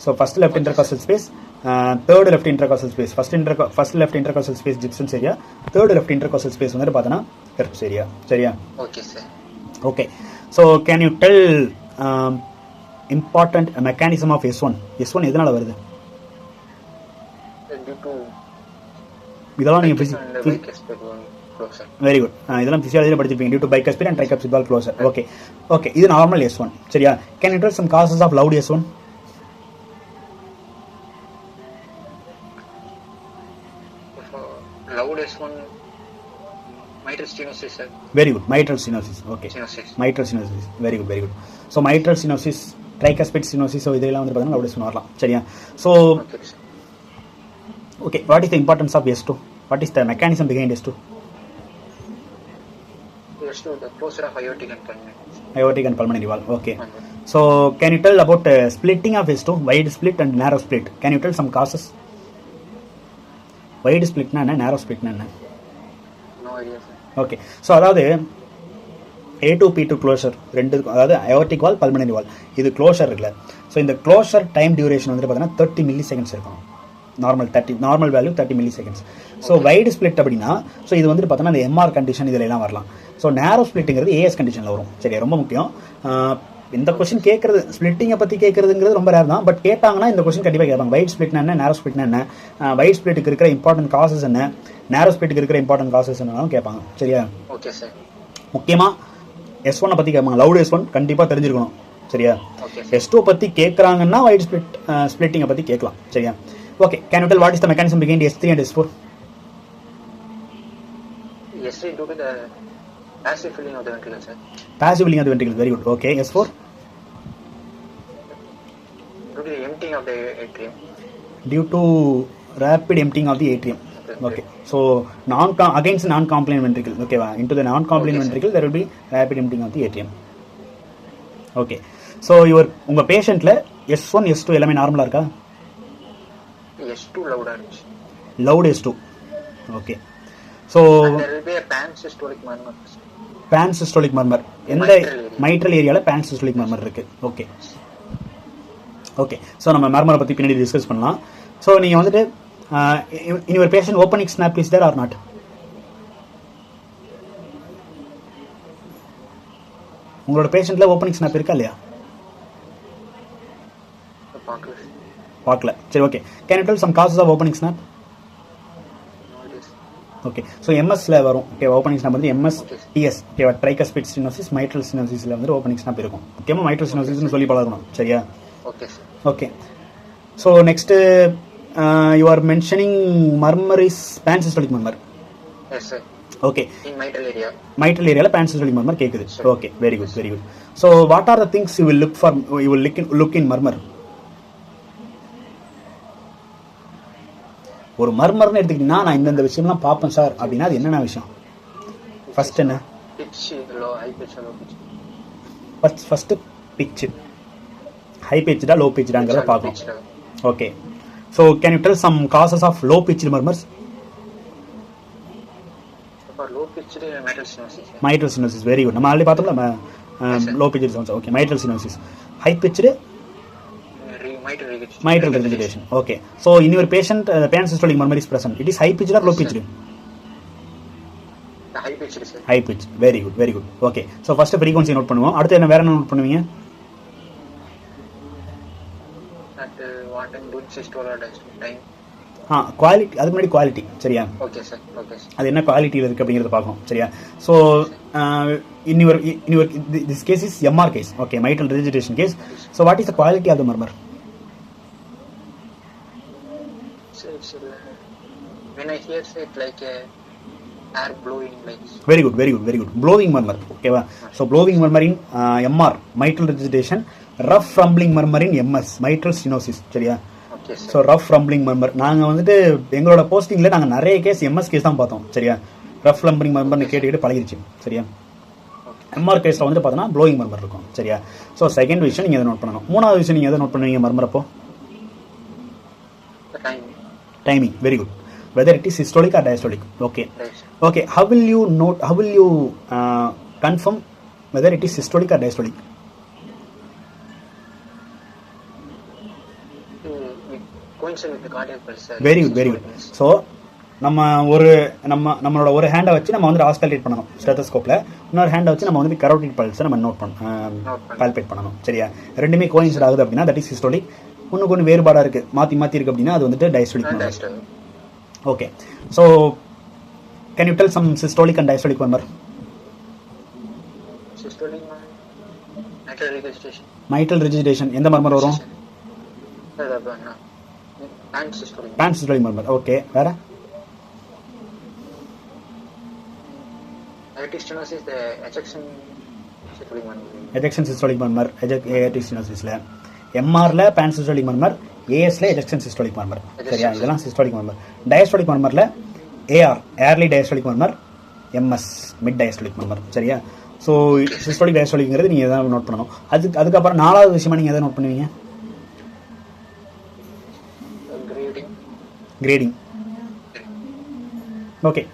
So first left intercostal space, third left intercostal space, first left intercostal space Gibson's area, third left intercostal space வந்துட்டு பார்த்தோன்னா Erb's area, சரியா? Okay. So can you tell important mechanism of S1 எதனால வருது? இதெல்லாம் நீங்கள் very good, இதெல்லாம் பிசியாலஜியில் படிச்சிருப்பீங்க. Due to bicuspid and tricuspid valve closure. Okay, இது நார்மல் S1, சரியா? Can you tell some causes of loud S1? Loud S1 mitral stenosis, sir. Very good, mitral stenosis. Okay, mitral stenosis, very good. So mitral stenosis, tricuspid stenosis, so இதெல்லாம் வந்து பார்த்தீங்கன்னா loud S1 வரலாம், சரியா? So okay, what is the importance of S2? What is the mechanism behind S2? The closure of aortic and pulmonary valve. Okay. So can you tell about splitting of S2, wide split and narrow split? Can you tell some causes? Wide split na enna, narrow split na enna? No idea, sir. Okay. So அதாவது A2 P2 closure ரெண்டு, அதாவது aortic valve, pulmonary valve, இது closure இருக்குல்ல. So இந்த closure time duration வந்து பார்த்தீங்கன்னா 30 milli seconds இருக்கும். Normal value 30 milli seconds. So wide split அப்படின்னா ஸோ இது வந்துட்டு பார்த்தோன்னா அந்த எம்ஆர் கண்டிஷன் இதில் எல்லாம் வரலாம். ஸோ நேரோ ஸ்பிளிட்டுங்கிறது ஏஎஸ் கண்டிஷனில் வரும். சரி, ரொம்ப முக்கியம். இந்த கொஸ்டின் கேட்கறது ஸ்பிளிட்டிங்கை பற்றி கேட்கறதுங்கிறது ரொம்ப ரேர் தான். பட் கேட்டாங்கன்னா இந்த கொஸ்டின் கண்டிப்பாக கேட்பாங்க. வைட் ஸ்பிளிட்னா என்ன, நேரோ ஸ்பிளிட்னா என்ன, வைட் ஸ்பிளிட்டுக்கு இருக்கிற இம்பார்ட்டன்ட் காசஸ் என்ன, நேரோ ஸ்பிளிட்டுக்கு இருக்கிற இம்பார்ட்டன்ட் காசஸ் என்னன்னு கேட்பாங்க. சரியா? Okay sir. முக்கியமாக S1 பற்றி கேட்பாங்க. லவுட் S1 கண்டிப்பாக தெரிஞ்சிருக்கணும். சரியா? S2 பற்றி கேட்குறாங்கன்னா வைட் ஸ்பிளிட்டிங்கை பற்றி கேட்கலாம். சரியா? Okay, can you tell what is the mechanism behind S3 and S4? S3 due to the passive filling of the ventricle, sir. Passive filling of the ventricle, very good. Okay, S4? Due to the emptying of the atrium. Due to rapid emptying of the atrium. Okay. So against non-compliant ventricle. Okay, into the non-compliant ventricle there will be rapid emptying of the atrium. Okay. So உங்க பேஷண்ட்ல S1 S2 எல்லாமே நார்மலா இருக்கா? S2 loud இருந்துச்சு. Loud S2. Okay. So there will be a pansystolic murmur. Pansystolic murmur. எந்த mitral ஏரியால pansystolic murmur இருக்கு. Okay. Okay. So நம்ம murmur பத்தி பின்னாடி டிஸ்கஸ் பண்ணலாம். So நீங்க வந்துட்டு in your patient opening snap is there or not? உங்களோட பேஷண்ட்ல ஓப்பனிங் ஸ்னாப் இருக்கா இல்லையா? பார்க்கல. சரி, okay. Can you tell some causes of opening snap? Okay. So எம்எஸ்ல வரும். ஓகே, ஓப்பனிங் ஸ்னாப் வந்து எம்எஸ் டிஎஸ். ஓகேவா? ட்ரைகஸ்பிட் ஸ்டெனோசிஸ், மைட்ரல் ஸ்டெனோசிஸ்ல வந்து ஓப்பனிங் ஸ்னாப் இருக்கும். முக்கியமா மைட்ரல் ஸ்டெனோசிஸ்னு சொல்லி பழகணும். சரியா? Okay. Okay. So next you are mentioning மர்மர் is pansystolic murmur. Yes sir. Okay. In mitral area. Mitral area la pansystolic murmur கேக்குது. Okay, very good, very good. So what are the things you will look in murmur? ஒரு மர்மர்னு எடுத்துக்கிட்டீங்கன்னா நான் இந்த விஷயம்லாம் பார்ப்பேன் sir அப்படின்னா அது என்னென்ன விஷயம்? ஃபர்ஸ்ட் என்ன? Pitch, low, high pitch, low pitch. First pitch. High pitched low pitched அங்கற பார்ப்போம். Okay. So can you tell some causes of low pitched murmurs? For low pitched mitral stenosis. Mitral stenosis, very good. நம்ம already பார்த்தோம்ல low pitched sounds. Okay, mitral stenosis. High pitched mitral regurgitation. Okay. So in your patient the pansystolic murmur is present. It is high pitched or low pitched? High pitched, sir. High pitched. Very good, very good. Okay. So first frequency note பண்ணுவோம். அடுத்து என்ன வேற என்ன note பண்ணுவீங்க? That what and good systole or diastole time. Quality, அதுக்கு முன்னாடி quality. சரியா? Okay sir. Okay sir. அது என்ன குவாலிட்டியில் இருக்கு அப்படிங்கறத பார்க்கணும். சரியா? So in your this case is MR case. Okay, mitral regurgitation case. So what is the quality of the murmur? So it's when I hear it like air blowing like. Very good, very good, very good. Blowing murmur. Okay va? So blowing murmur in MR mitral regurgitation, rough rumbling murmur in MS mitral stenosis. சரியா? So rough rumbling மர்மர் நாங்கள் வந்துட்டு எங்களோட போஸ்டிங்கில் நாங்கள் நிறைய case MS case தான் பார்த்தோம். சரியா? Rough rumbling மர்மர்னு கேட்டுக்கிட்டு பழகிடுச்சு. சரியா? எம்ஆர் கேஸில் வந்துட்டு பார்த்தோன்னா ப்ளோயிங் மர்மர் இருக்கும். சரியா? ஸோ செகண்ட் விஷயம் நீங்கள் எதை நோட் பண்ணணும். மூணாவது விஷயம் நீங்கள் எதை நோட் பண்ணுவீங்க மர்மரப்போ? Timing. Very good. Whether it is systolic or diastolic. Okay. Okay. How will you confirm whether it is systolic or diastolic? Very good, very good. So நம்மளோட ஒரு ஹேண்டை வச்சு நம்ம வந்து ஆஸ்கல்டேட் பண்ணணும் ஸ்டெத்தோஸ்கோப்ல, இன்னொரு ஹேண்டை வச்சு நம்ம வந்து கரோட்டிட் பல்ஸை நம்ம நோட் பால்பேட் பண்ணணும். சரியா? ரெண்டுமே கோயின்சைட் ஆகுது அப்படின்னா தட் இஸ் சிஸ்டோலிக். ஒன்றுக்கு ஒன்று வேறுபாடாக இருக்கு, மாற்றி இருக்கு அப்படின்னா அது வந்துட்டு diastolic. Okay. So can you tell some systolic and diastolic murmur? mitral regurgitation எந்த மர்மர் வரும்? pansystolic murmur. Okay, வேற? aortic stenosis, the ejection systolic murmur. ejection systolic murmur, aortic stenosisல MR ல pansystolic murmur, AS ல ejection systolic murmur. சரியா? இதெல்லாம் systolic murmur. diastolic murmurல AR airly diastolic murmur, MS mid diastolic murmur. சரியா? So systolic diastolicங்கிறது நீங்க எதாவது note பண்ணணும். அதுக்கப்புறம் நாலாவது விஷயமா நீங்க எதை நோட் பண்ணுவீங்க? Grading. Okay.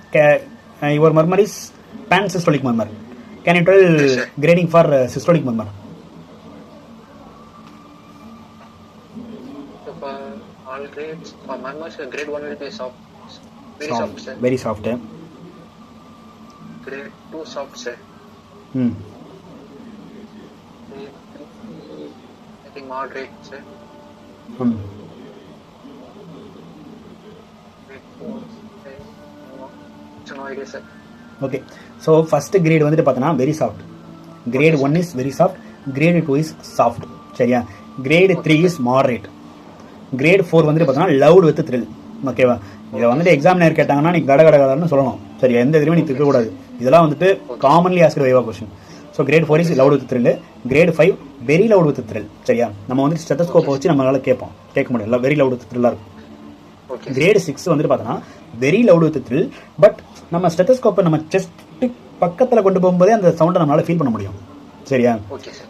Your murmur is pansystolic murmur. Can you tell grading for systolic murmur? So for all grades, for murmurs, grade 1 will be soft, Very soft, sir. Very soft. Grade 2 soft, sir. ம் Grade 3, I think moderate, sir. ம் Grade 4, sir. No idea, sir. Okay. So first grade வந்துட்டு பார்த்தோன்னா very soft. Grade 1 is very soft. Grade 2 is soft. சரியா? Grade 3 is moderate. Grade 4 வந்துட்டு பார்த்தோன்னா loud with thrill. ஓகேவா? இதை வந்துட்டு எக்ஸாமினர் கேட்டாங்கன்னா நீ கடகடன்னு சொல்லணும். சரியா? எந்த இதுலையும் நீ திருக்கக்கூடாது. இதெல்லாம் வந்துட்டு commonly asked viva question. So grade 4 is loud with thrill. Grade 5 very loud with thrill. சரியா? நம்ம வந்துட்டு ஸ்டெத்தஸ்கோப்பை வச்சு நம்மளால கேட்க முடியல. வெரி லவுட் வித் த்ரில்லாக இருக்கும். கிரேட் 6 வந்துட்டு பார்த்தோன்னா very loud with thrill. But நம்ம ஸ்டெத்தஸ்கோப்பை நம்ம செஸ்ட் பக்கத்தில் கொண்டு போகும்போதே அந்த சவுண்டை நம்மளால ஃபீல் பண்ண முடியும். சரியா?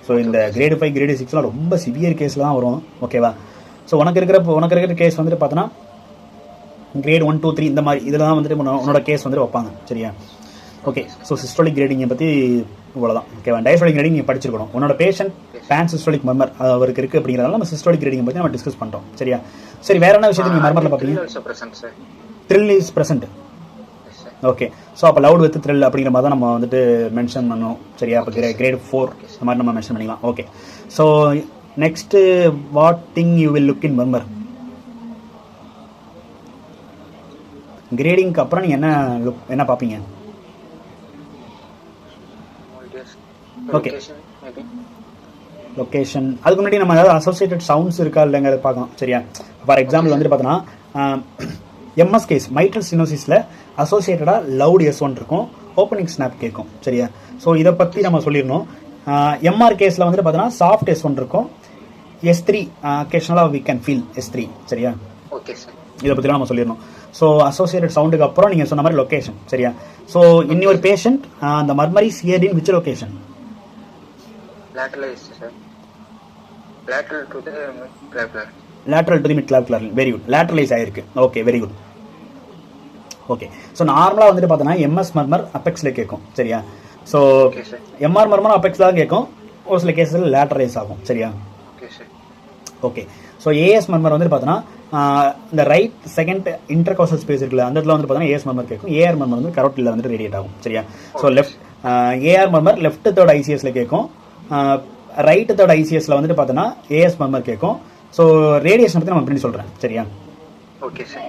ஸோ இந்த கிரேடு 5 கிரேடு 6 ரொம்ப சிவியர் கேஸில் தான் வரும். ஓகேவா? ஸோ உனக்கு இருக்கிற கேஸ் வந்துட்டு பார்த்தோன்னா கிரேட் 1 2 3 இந்த மாதிரி இதில் தான் வந்துட்டு உன்னோட கேஸ் வந்துட்டு வைப்பாங்க. சரியா? ஓகே. ஸோ சிஸ்டோலிக் கிரேடிங்கை பற்றி இவ்வளோதான். ஓகேவா? டயஸ்டோலிக் கிரேடிங் நீங்கள் படிச்சிருக்கணும். உன்னோட பேஷண்ட் பேன் சிஸ்டோலிக் மர்மர் அவருக்கு இருக்குது அப்படிங்கிறதால நம்ம சிஸ்டோலிக் கிரேடிங் பற்றி நம்ம டிஸ்கஸ் பண்ணுறோம். சரியா? சரி, வேற என்ன விஷயத்தை நீங்கள் மர்மரில் பார்ப்பீங்க? Thrill is present. Okay. So அப்போ லவுட் வித் த்ரில் அப்படிங்கிற மாதிரி தான் நம்ம வந்துட்டு மென்ஷன் பண்ணணும். சரியா? அப்போ கிரேட் 4 இந்த மாதிரி நம்ம மென்ஷன் பண்ணிக்கலாம். Okay. So next what thing you will look in murmur? கிரேடிங்க்கு அப்புறம் நீங்கள் என்ன பார்ப்பீங்க? ஓகே. லொக்கேஷன். அதுக்கு முன்னாடி நம்ம ஏதாவது அசோசியேட்டட் சவுண்ட்ஸ் இருக்கா இல்லைங்கிறத பார்க்கலாம். சரியா? ஃபார் எக்ஸாம்பிள் வந்துட்டு பார்த்தோன்னா எம்எஸ் கேஸ் மைட்ரல் ஸ்டெனோசிஸில் அசோசியேட்டடாக லவுட் S1 இருக்கும், ஓப்பனிங் ஸ்னாப் கேட்கும். சரியா? ஸோ இதை பற்றி நம்ம சொல்லிடணும். எம்ஆர் கேஸில் வந்துட்டு பார்த்தோன்னா சாஃப்ட் S1 இருக்கும், S3 அக்கேஷனலாக we can feel S3. சரியா? Okay sir. இதை பற்றிலாம் நம்ம சொல்லிடணும். ஸோ அசோசியேட்டட் சவுண்டுக்கு அப்புறம் நீங்கள் சொன்ன மாதிரி லொக்கேஷன். சரியா? ஸோ இன்னொரு பேஷண்ட் அந்த murmur heard in which location? Lateralized, sir. Lateral to the clavicle. Lateral to the midclavicular. Very good. Lateralize ஆயிருக்கு. Okay, very good. Okay. So நார்மலாக வந்துட்டு பார்த்தோன்னா எம்எஸ் மர்மர் அப்பெக்ஸில் கேட்கும். சரியா? ஸோ எம்ஆர் மர்மர் அப்பெக்ஸில் தான் கேட்கும். ஒரு சில கேஸில் லேட்டரைஸ் ஆகும். சரியா? ஓகே. ஸோ ஏஎஸ் மர்மர் வந்துட்டு பார்த்தோன்னா இந்த ரைட் செகண்ட் இன்டர்காசல் ஸ்பேஸ் இருக்குல்ல, அந்த இடத்துல வந்து பார்த்தோன்னா ஏஎஸ் மர்மர் கேட்கும். ஏஆர் மர்மர் வந்து கரோட்டில் வந்துட்டு ரேடியேட் ஆகும். சரியா? So left AR மர்மர் left third ஐசிஎஸ்ல கேட்கும். ரைட் தேர்ட் ஐசிஎஸ்ல வந்துட்டு பார்த்தோன்னா ஏஎஸ் மர்மர் கேட்கும். ஸோ ரேடியேஷன் பற்றி நம்ம எப்படி சொல்கிறேன். சரியா? Okay sir.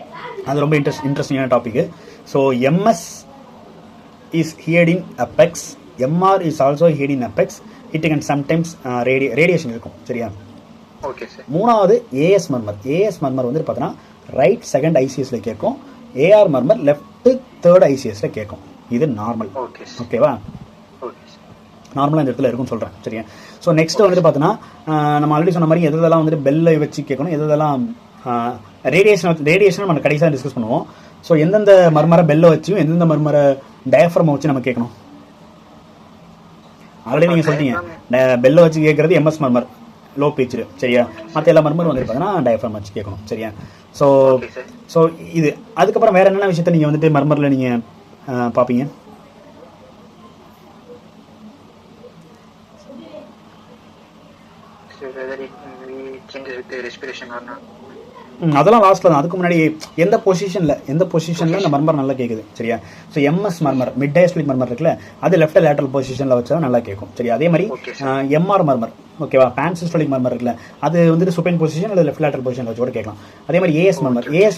அது ரொம்ப இன்ட்ரெஸ்டிங்கான topic. So MS is heard in apex, MR is also heard in apex. It can sometimes radiation இருக்கும். சரியா? Okay sir. மூணாவது ஏஎஸ் மர்மர். ஏஎஸ் மர்மர் வந்துட்டு பார்த்தோன்னா ரைட் செகண்ட் ஐசிஎஸ்ல கேட்கும். ஏஆர் மர்மர் லெஃப்ட் தேர்ட் ஐசிஎஸ்ல கேட்கும். இது நார்மல். ஓகேவா? நார்மலாக இந்த இடத்துல இருக்குன்னு சொல்கிறேன். சரியா? ஸோ நெக்ஸ்ட் வந்துட்டு பார்த்தோன்னா நம்ம ஆல்ரெடி சொன்ன மாதிரி எதெல்லாம் வந்துட்டு பெல்லை வச்சு கேட்கணும், எதெல்லாம் ரேடியேஷன் நம்ம கடைசியாக டிஸ்கஸ் பண்ணுவோம். ஸோ எந்தெந்த மர்மரை பெல்லை வச்சும் எந்தெந்த மர்மரை டயஃப்ரமை வச்சு நம்ம கேட்கணும். ஆல்ரெடி நீங்கள் சொல்லிட்டீங்க, பெல்லை வச்சு கேட்கறது எம்எஸ் மர்மர் லோ பிச்சு. சரியா? மற்ற எல்லா மர்மரும் வந்துட்டு பார்த்தோன்னா டயஃப்ரம் வச்சு கேட்கணும். சரியா? ஸோ இது அதுக்கப்புறம் வேற என்னென்ன விஷயத்த நீங்கள் வந்துட்டு மர்மரில் நீங்கள் பார்ப்பீங்க? அதெல்லாம் லாஸ்ட்ல தான். அதுக்கு முன்னாடி எந்த பொசிஷன்ல இந்த மர்மர் நல்லா கேட்குது. சரியா? ஸோ எம்எஸ் மர்மர் மிட் டயஸ்டலிக் மர்மர் இருக்குல்ல, அது லெஃப்ட் லேட்டரல் பொசிஷன்ல வச்சா நல்லா கேட்கும். சரியா? அதே மாதிரி எம்ஆர் மர்மர், ஓகேவா, பான்சிஸ்டோலிக் மர்மர் இருக்குல்ல, அது வந்துட்டு சுப்பைன் பொசிஷன் அல்லது லெஃப்ட் லேட்டரல் பொசிஷன் வச்சு கூட கேட்கலாம். அதே மாதிரி ஏஎஸ்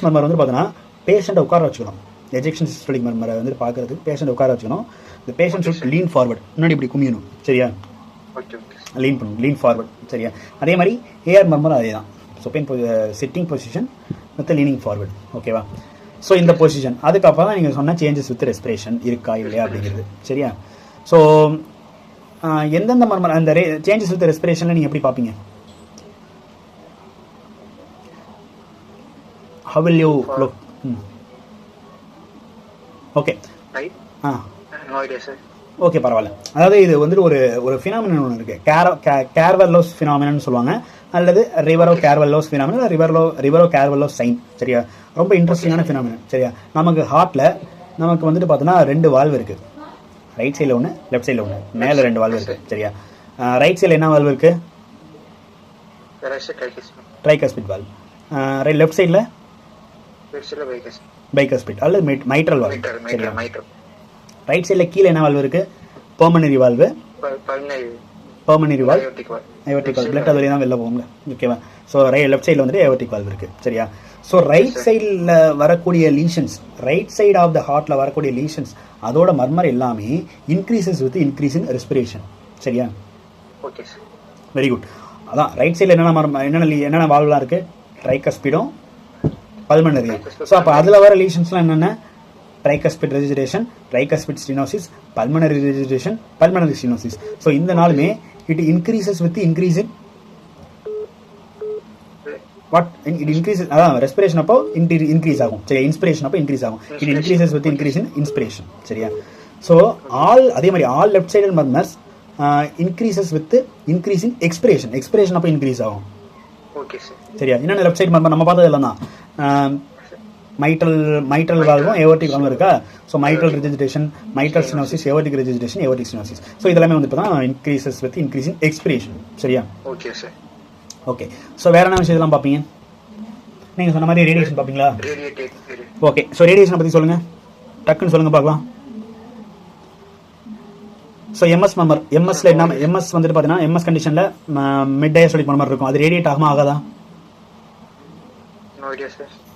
மர்மர் வந்து பார்த்தீங்கன்னா பேஷண்ட்டை உட்கார வச்சுக்கணும். எஜெக்ஷன் சிஸ்டோலிக் மர்மரை வந்து பார்க்கறதுக்கு பேஷண்ட் உட்கார வச்சுக்கணும். இந்த பேஷண்ட் ஷுட் லீன் ஃபார்வர்ட், முன்னாடி இப்படி குமியணும். சரியா? Lean forward. சரியா? அதே மாதிரி ஏஆர் மர்மர் அதே தான், supine sitting position with leaning forward. ஓகேவா? ஸோ இந்த பொசிஷன் அதுக்கப்புறம் தான் நீங்கள் சொன்ன சேஞ்சஸ் வித் ரெஸ்பிரேஷன் இருக்கா இல்லையா அப்படிங்கிறது. சரியா? ஸோ எந்தெந்த மர்மர் அந்த சேஞ்சஸ் வித் ரெஸ்பிரேஷனில் நீங்கள் எப்படி பார்ப்பீங்க? How will you look? Okay. Okay, பரவாயில்ல. அதாவது இது வந்துட்டு ஒரு ஃபினாமினன் ஒன்று இருக்கு, கேர்வெல்லோஸ் ஃபினாமினன் சொல்லுவாங்க, அல்லது ரிவரோ கேர்வெல்லோஸ் ஃபினாமினன், ரிவரோ கேர்வெல்லோஸ் சைன். சரியா? ரொம்ப இன்ட்ரெஸ்டிங்கான ஃபினாமினன். சரியா? நமக்கு ஹார்ட்ல நமக்கு வந்துட்டு பார்த்தோன்னா 2 வால்வு இருக்கு. ரைட் சைடில் ஒன்று, லெஃப்ட் சைடில் ஒன்று, மேலே 2 வால்வு இருக்கு. சரியா? ரைட் சைடில் என்ன வால்வு இருக்கு? Tricuspid valve. லெஃப்ட் சைடில் பைகஸ்பிட் அல்லது மைட்ரல் வால்வு. சரியா? mitral. ரைட் சைடில் கீழே என்ன வால்வு இருக்கு? Pulmonary valve, pulmonary valve, Aortic valve. Aortic valve. Blood அது வழியாக தான் வெளில போகும்ல. ஓகேவா? ஸோ லெஃப்ட் சைடில் வந்துட்டு ஏவர்டிக் வால்வ் இருக்கு. சரியா? ஸோ ரைட் சைடில் வரக்கூடிய lesions, right side of the ஹார்ட்டில் வரக்கூடிய லீஷன்ஸ், அதோட மர்மர் எல்லாமே increases with increase in respiration. சரியா? Okay sir. Very good. அதான் ரைட் சைடில் என்னென்ன வால்வ்லாம் இருக்கு? ட்ரைகஸ்பிடும் பல்மனரி. ஸோ அப்போ அதில் வர லீஷன்ஸ்லாம் என்னென்ன? Tricuspid regurgitation, tricuspid stenosis, pulmonary regurgitation, pulmonary stenosis. So இந்த நாளுமே it increases with increase in what? It increases, அதான் ரெஸ்பிரேஷன் அப்போ இன்க்ரீஸ் ஆகும். சரியா? இன்ஸ்பிரேஷன் அப்போ இன்க்ரீஸ் ஆகும். It increases with increase in inspiration. சரியா? ஸோ அதே மாதிரி all left sided murmurs increases with increase in expiration. Expiration அப்போ இன்க்ரீஸ் ஆகும். Okay sir. சரியா? என்னென்ன லெஃப்ட் சைடு மர்மர் நம்ம பார்த்தது எல்லாம் தான். மைட்ரல் வால்வும் ஏவர்டிக் வால்வும் இருக்கா? So mitral regurgitation, mitral stenosis, aortic regurgitation, aortic stenosis. So இதெல்லாமே வந்து இப்போ increases with increase in expiration. சரியா? Okay sir. ஓகே. ஸோ வேற என்ன விஷயத்தெல்லாம் பார்ப்பீங்க? நீங்கள் சொன்ன மாதிரி ரேடியேஷன் பார்ப்பீங்களா? ஓகே. ஸோ ரேடியேஷனை பற்றி சொல்லுங்கள், டக்குன்னு சொல்லுங்கள் பார்க்கலாம். ஸோ எம்எஸ் மர்மர், எம்எஸ்ல என்ன? எம்எஸ் வந்துட்டு பார்த்தீங்கன்னா எம்எஸ் கண்டிஷனில் மிட் டயஸ்டோலிக் மர்மர் இருக்கும். அது ரேடியேட் ஆகுமா ஆகாதா?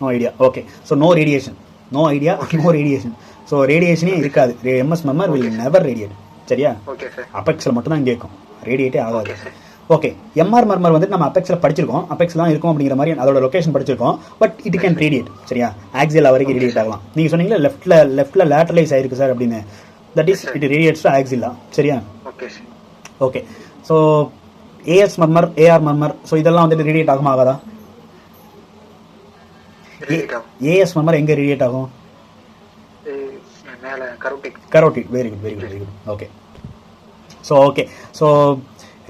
No idea. Okay. So no radiation, no idea, no radiation. So ரேடியேஷனே இருக்காது. MS murmur will never radiate. சரியா? அப்பெக்ஸில் மட்டும் தான் கேட்கும், ரேடியேட்டே ஆகாது. ஓகே. எம்ஆர் மர்மர் வந்து நம்ம அப்பெக்ஸில் படிச்சிருக்கோம், அப்பெக்ஸில் தான் இருக்கும் அப்படிங்கிற மாதிரி அதோட லொகேஷன் படிச்சிருக்கோம். But it can radiate. சரியா? ஆக்சியல் வரைக்கும் ரேடியேட் ஆகலாம். நீங்கள் சொன்னீங்களா லெஃப்ட்ல லேட்டரலைஸ் ஆயிருக்கு சார் அப்படின்னு. That is it radiates to axilla. சரியா? Okay. So AS murmur, AR murmur, so இதெல்லாம் வந்துட்டு ரேடியேட் ஆகுமா ஆகாதா? ஏஎஸ் மர்மர் எங்க ரேடியேட் ஆகும்? Carotid. Very good, very good, very good. Okay. So okay. So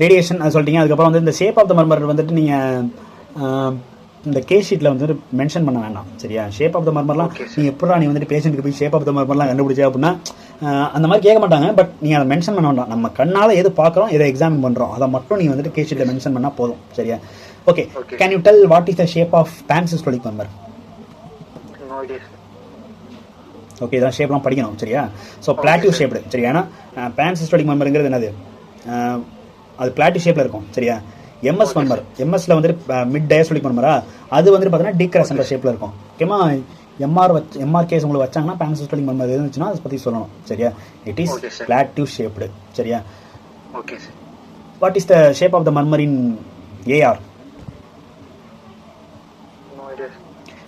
radiation சொல்லிட்டீங்க. அதுக்கப்புறம் வந்து இந்த ஷேப் ஆஃப் த மர்மர் வந்துட்டு நீங்கள் இந்த கேஸ் ஷீட்டில் வந்துட்டு மென்ஷன் பண்ண வேண்டாம். சரியா? ஷேப் ஆஃப் த மர்மர்லாம் நீங்கள் எப்படா நீ வந்துட்டு பேஷண்ட்டுக்கு போய் ஷேப் ஆஃப் த மர்மர்லாம் கண்டுபிடிச்சா அப்படின்னா அந்த மாதிரி கேட்க மாட்டாங்க. பட் நீங்கள் அதை மென்ஷன் பண்ண வேண்டாம். நம்ம கண்ணால் எது பார்க்குறோம், எதை எக்ஸாமின் பண்ணுறோம், அதை மட்டும் நீங்கள் வந்துட்டு கேஸ் ஷீட்டில் மென்ஷன் பண்ணால் போதும். சரியா? Okay. Can you tell what is the shape of pansystolic murmur? Okay. இதான் ஷேப்லாம் படிக்கணும். சரியா? So plateau shaped. சரியா? ஏன்னா பான்சிஸ்டோலிக் மர்மருங்கிறது என்னது? அது பிளாட்டிவ் ஷேப்பில் இருக்கும். சரியா? எம்எஸ் மர்மர், எம்எஸ்ல வந்துட்டு மிட் டயஸ்டோலிக் மர்மரா, அது வந்துட்டு பார்த்தீங்கன்னா டீக்ரசன்ட் ஷேப்பில் இருக்கும். ஓகேமா? எம்ஆர் கேஸ் உங்களுக்கு வச்சாங்கன்னா பான்சிஸ்டோலிக் மர்மர் இருந்துச்சுன்னா அதை பற்றி சொல்லணும். சரியா? It is plateau shaped. சரியா? Okay sir. What is the shape of the murmur in AR?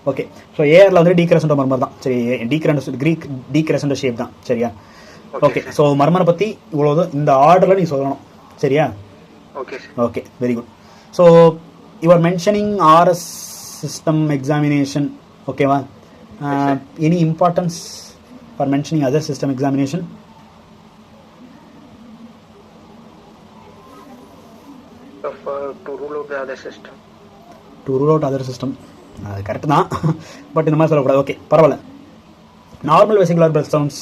Okay. So ஏஆரில் வந்து டீக்ரசன்ட் மர்மர் தான். சரி? டீக்ரசன்ட் ஷேப் தான். சரியா? ஓகே. ஸோ மர்மரை பற்றி இவ்வளோ இந்த ஆர்டரில் நீ சொல்லணும். சரியா? Okay. Very good. So you are mentioning RS system examination. ஓகேவா? Any importance for mentioning other system examination? To rule out the other system. To rule out other system. அது கரெக்டு தான். பட் இந்த மாதிரி சொல்லக்கூடாது. ஓகே, பரவாயில்ல. நார்மல் வெசிகுலர் பிரெத் சவுண்ட்ஸ்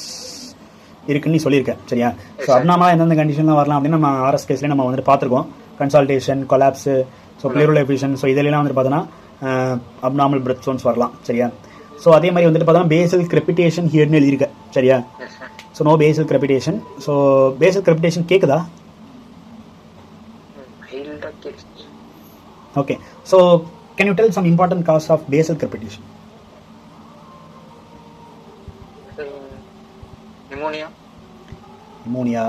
இருக்குன்னு நீ சொல்லியிருக்கேன். சரியா? ஸோ அப்நார்மலாக எந்தெந்த கண்டிஷன்லாம் வரலாம் அப்படின்னு நம்ம ஆர்எஸ் கேஸ்லேயே நம்ம வந்துட்டு பார்த்துருக்கோம். Consultation, collapse, so pleural எஃபிஷன், so இதெல்லாம் வந்துட்டு பார்த்தோன்னா அப்நார்மல் பிரெத் சவுண்ட்ஸ் வரலாம். சரியா? ஸோ அதே மாதிரி வந்துட்டு பார்த்தோன்னா பேசல் கிரெபிடேஷன் ஹியர்னு எழுதியிருக்க. சரியா? So no basal crepitation. So basal crepitation கேட்குதா? Okay. So can you tell some important cause of basal crepitation? Pneumonia.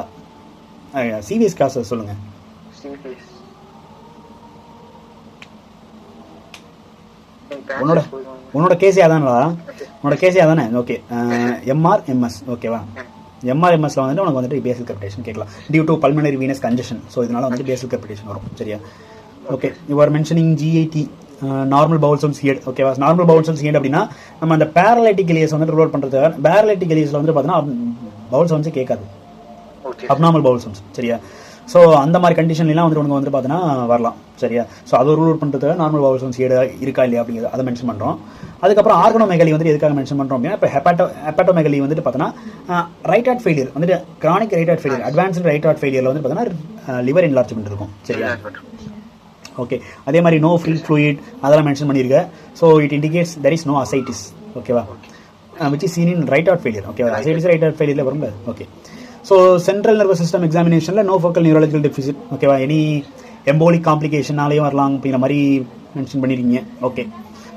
Serious causes சொல்லுங்க. உன்னோட கேஸே அதானடா? உன்னோட கேஸே அதானே? ஓகே. MR MS. ஓகேவா? எம்ஆர் எம்எஸ்ல வந்துட்டு உனக்கு வந்துட்டு பேசல் கிரெபிடேஷன் கேட்கலாம். Due to pulmonary venous congestion. So இதனால வந்துட்டு பேசல் கிரெபிடேஷன் வரும். சரியா? Okay. You are mentioning GIT, normal bowel sounds heard. ஓகேவா? நார்மல் பவுல் சவுண்ட்ஸ் ஹியர்ட் அப்படின்னா நம்ம அந்த பேரலைட்டிக் எலியஸ் வந்துட்டு ரோல் பண்ணுறது. பேரலைட்டிக் எலியஸில் வந்து பார்த்தீங்கன்னா பவுல் சவுண்ட்ஸே கேட்காது, அப்நார்மல் பவுல் சவுண்ட்ஸ். சரியா? ஸோ அந்த மாதிரி கண்டிஷன்லாம் வந்துட்டு உனக்கு வந்து பார்த்தீங்கன்னா வரலாம். சரியா? ஸோ அதை ரூல் அவுட் பண்ணுறது நார்மல் பவுல் சவுண்ட்ஸ் ஹியர்ட் இருக்கா இல்லையா அப்படிங்கிறது அதை மென்ஷன் பண்ணுறோம். அதுக்கப்புறம் ஆர்கனோமெகலி வந்துட்டு எதுக்காக மென்ஷன் பண்ணுறோம் அப்படின்னா, இப்போ ஹெப்பாட்டோமெகலி வந்துட்டு பார்த்தோன்னா ரைட் ஹார்ட் ஃபெயிலியர் வந்துட்டு chronic right heart failure, advanced right heart ஃபெயிலியரில் வந்து பார்த்தீங்கன்னா லிவர் என்லார்ஜ்மெண்ட் இருக்கும். சரியா? ஓகே. அதே மாதிரி நோ ஃப்ரீ ஃப்ளூயிட் அதெல்லாம் மென்ஷன் பண்ணியிருக்கேன். So it indicates there is no ascites. ஓகேவா? which is seen in right heart failure. Okay, ascites right heart failure வரும்ல. Okay. So central nervous system examinationல no focal neurological deficit. Okay, any embolic complication நாலயும் வரலாம் அப்படிங்கிற மாதிரி mention பண்ணிருக்கீங்க. Okay.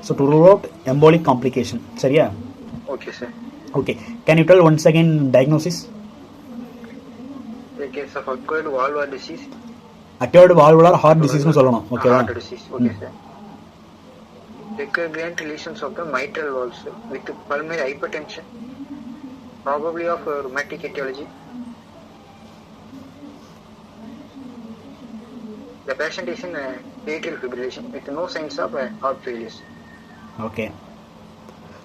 So to rule out embolic complication. சரியா? Okay, sir. Okay. Can you tell once again diagnosis? In case of acquired valvular disease. Acquired valvular heart disease னு சொல்லணும். ஓகேவா? Heart disease. Okay, sir. Recurrent lesions of the mitral valves with pulmonary hypertension, probably of rheumatic etiology. The patient is in atrial fibrillation with no signs of heart failure. Okay.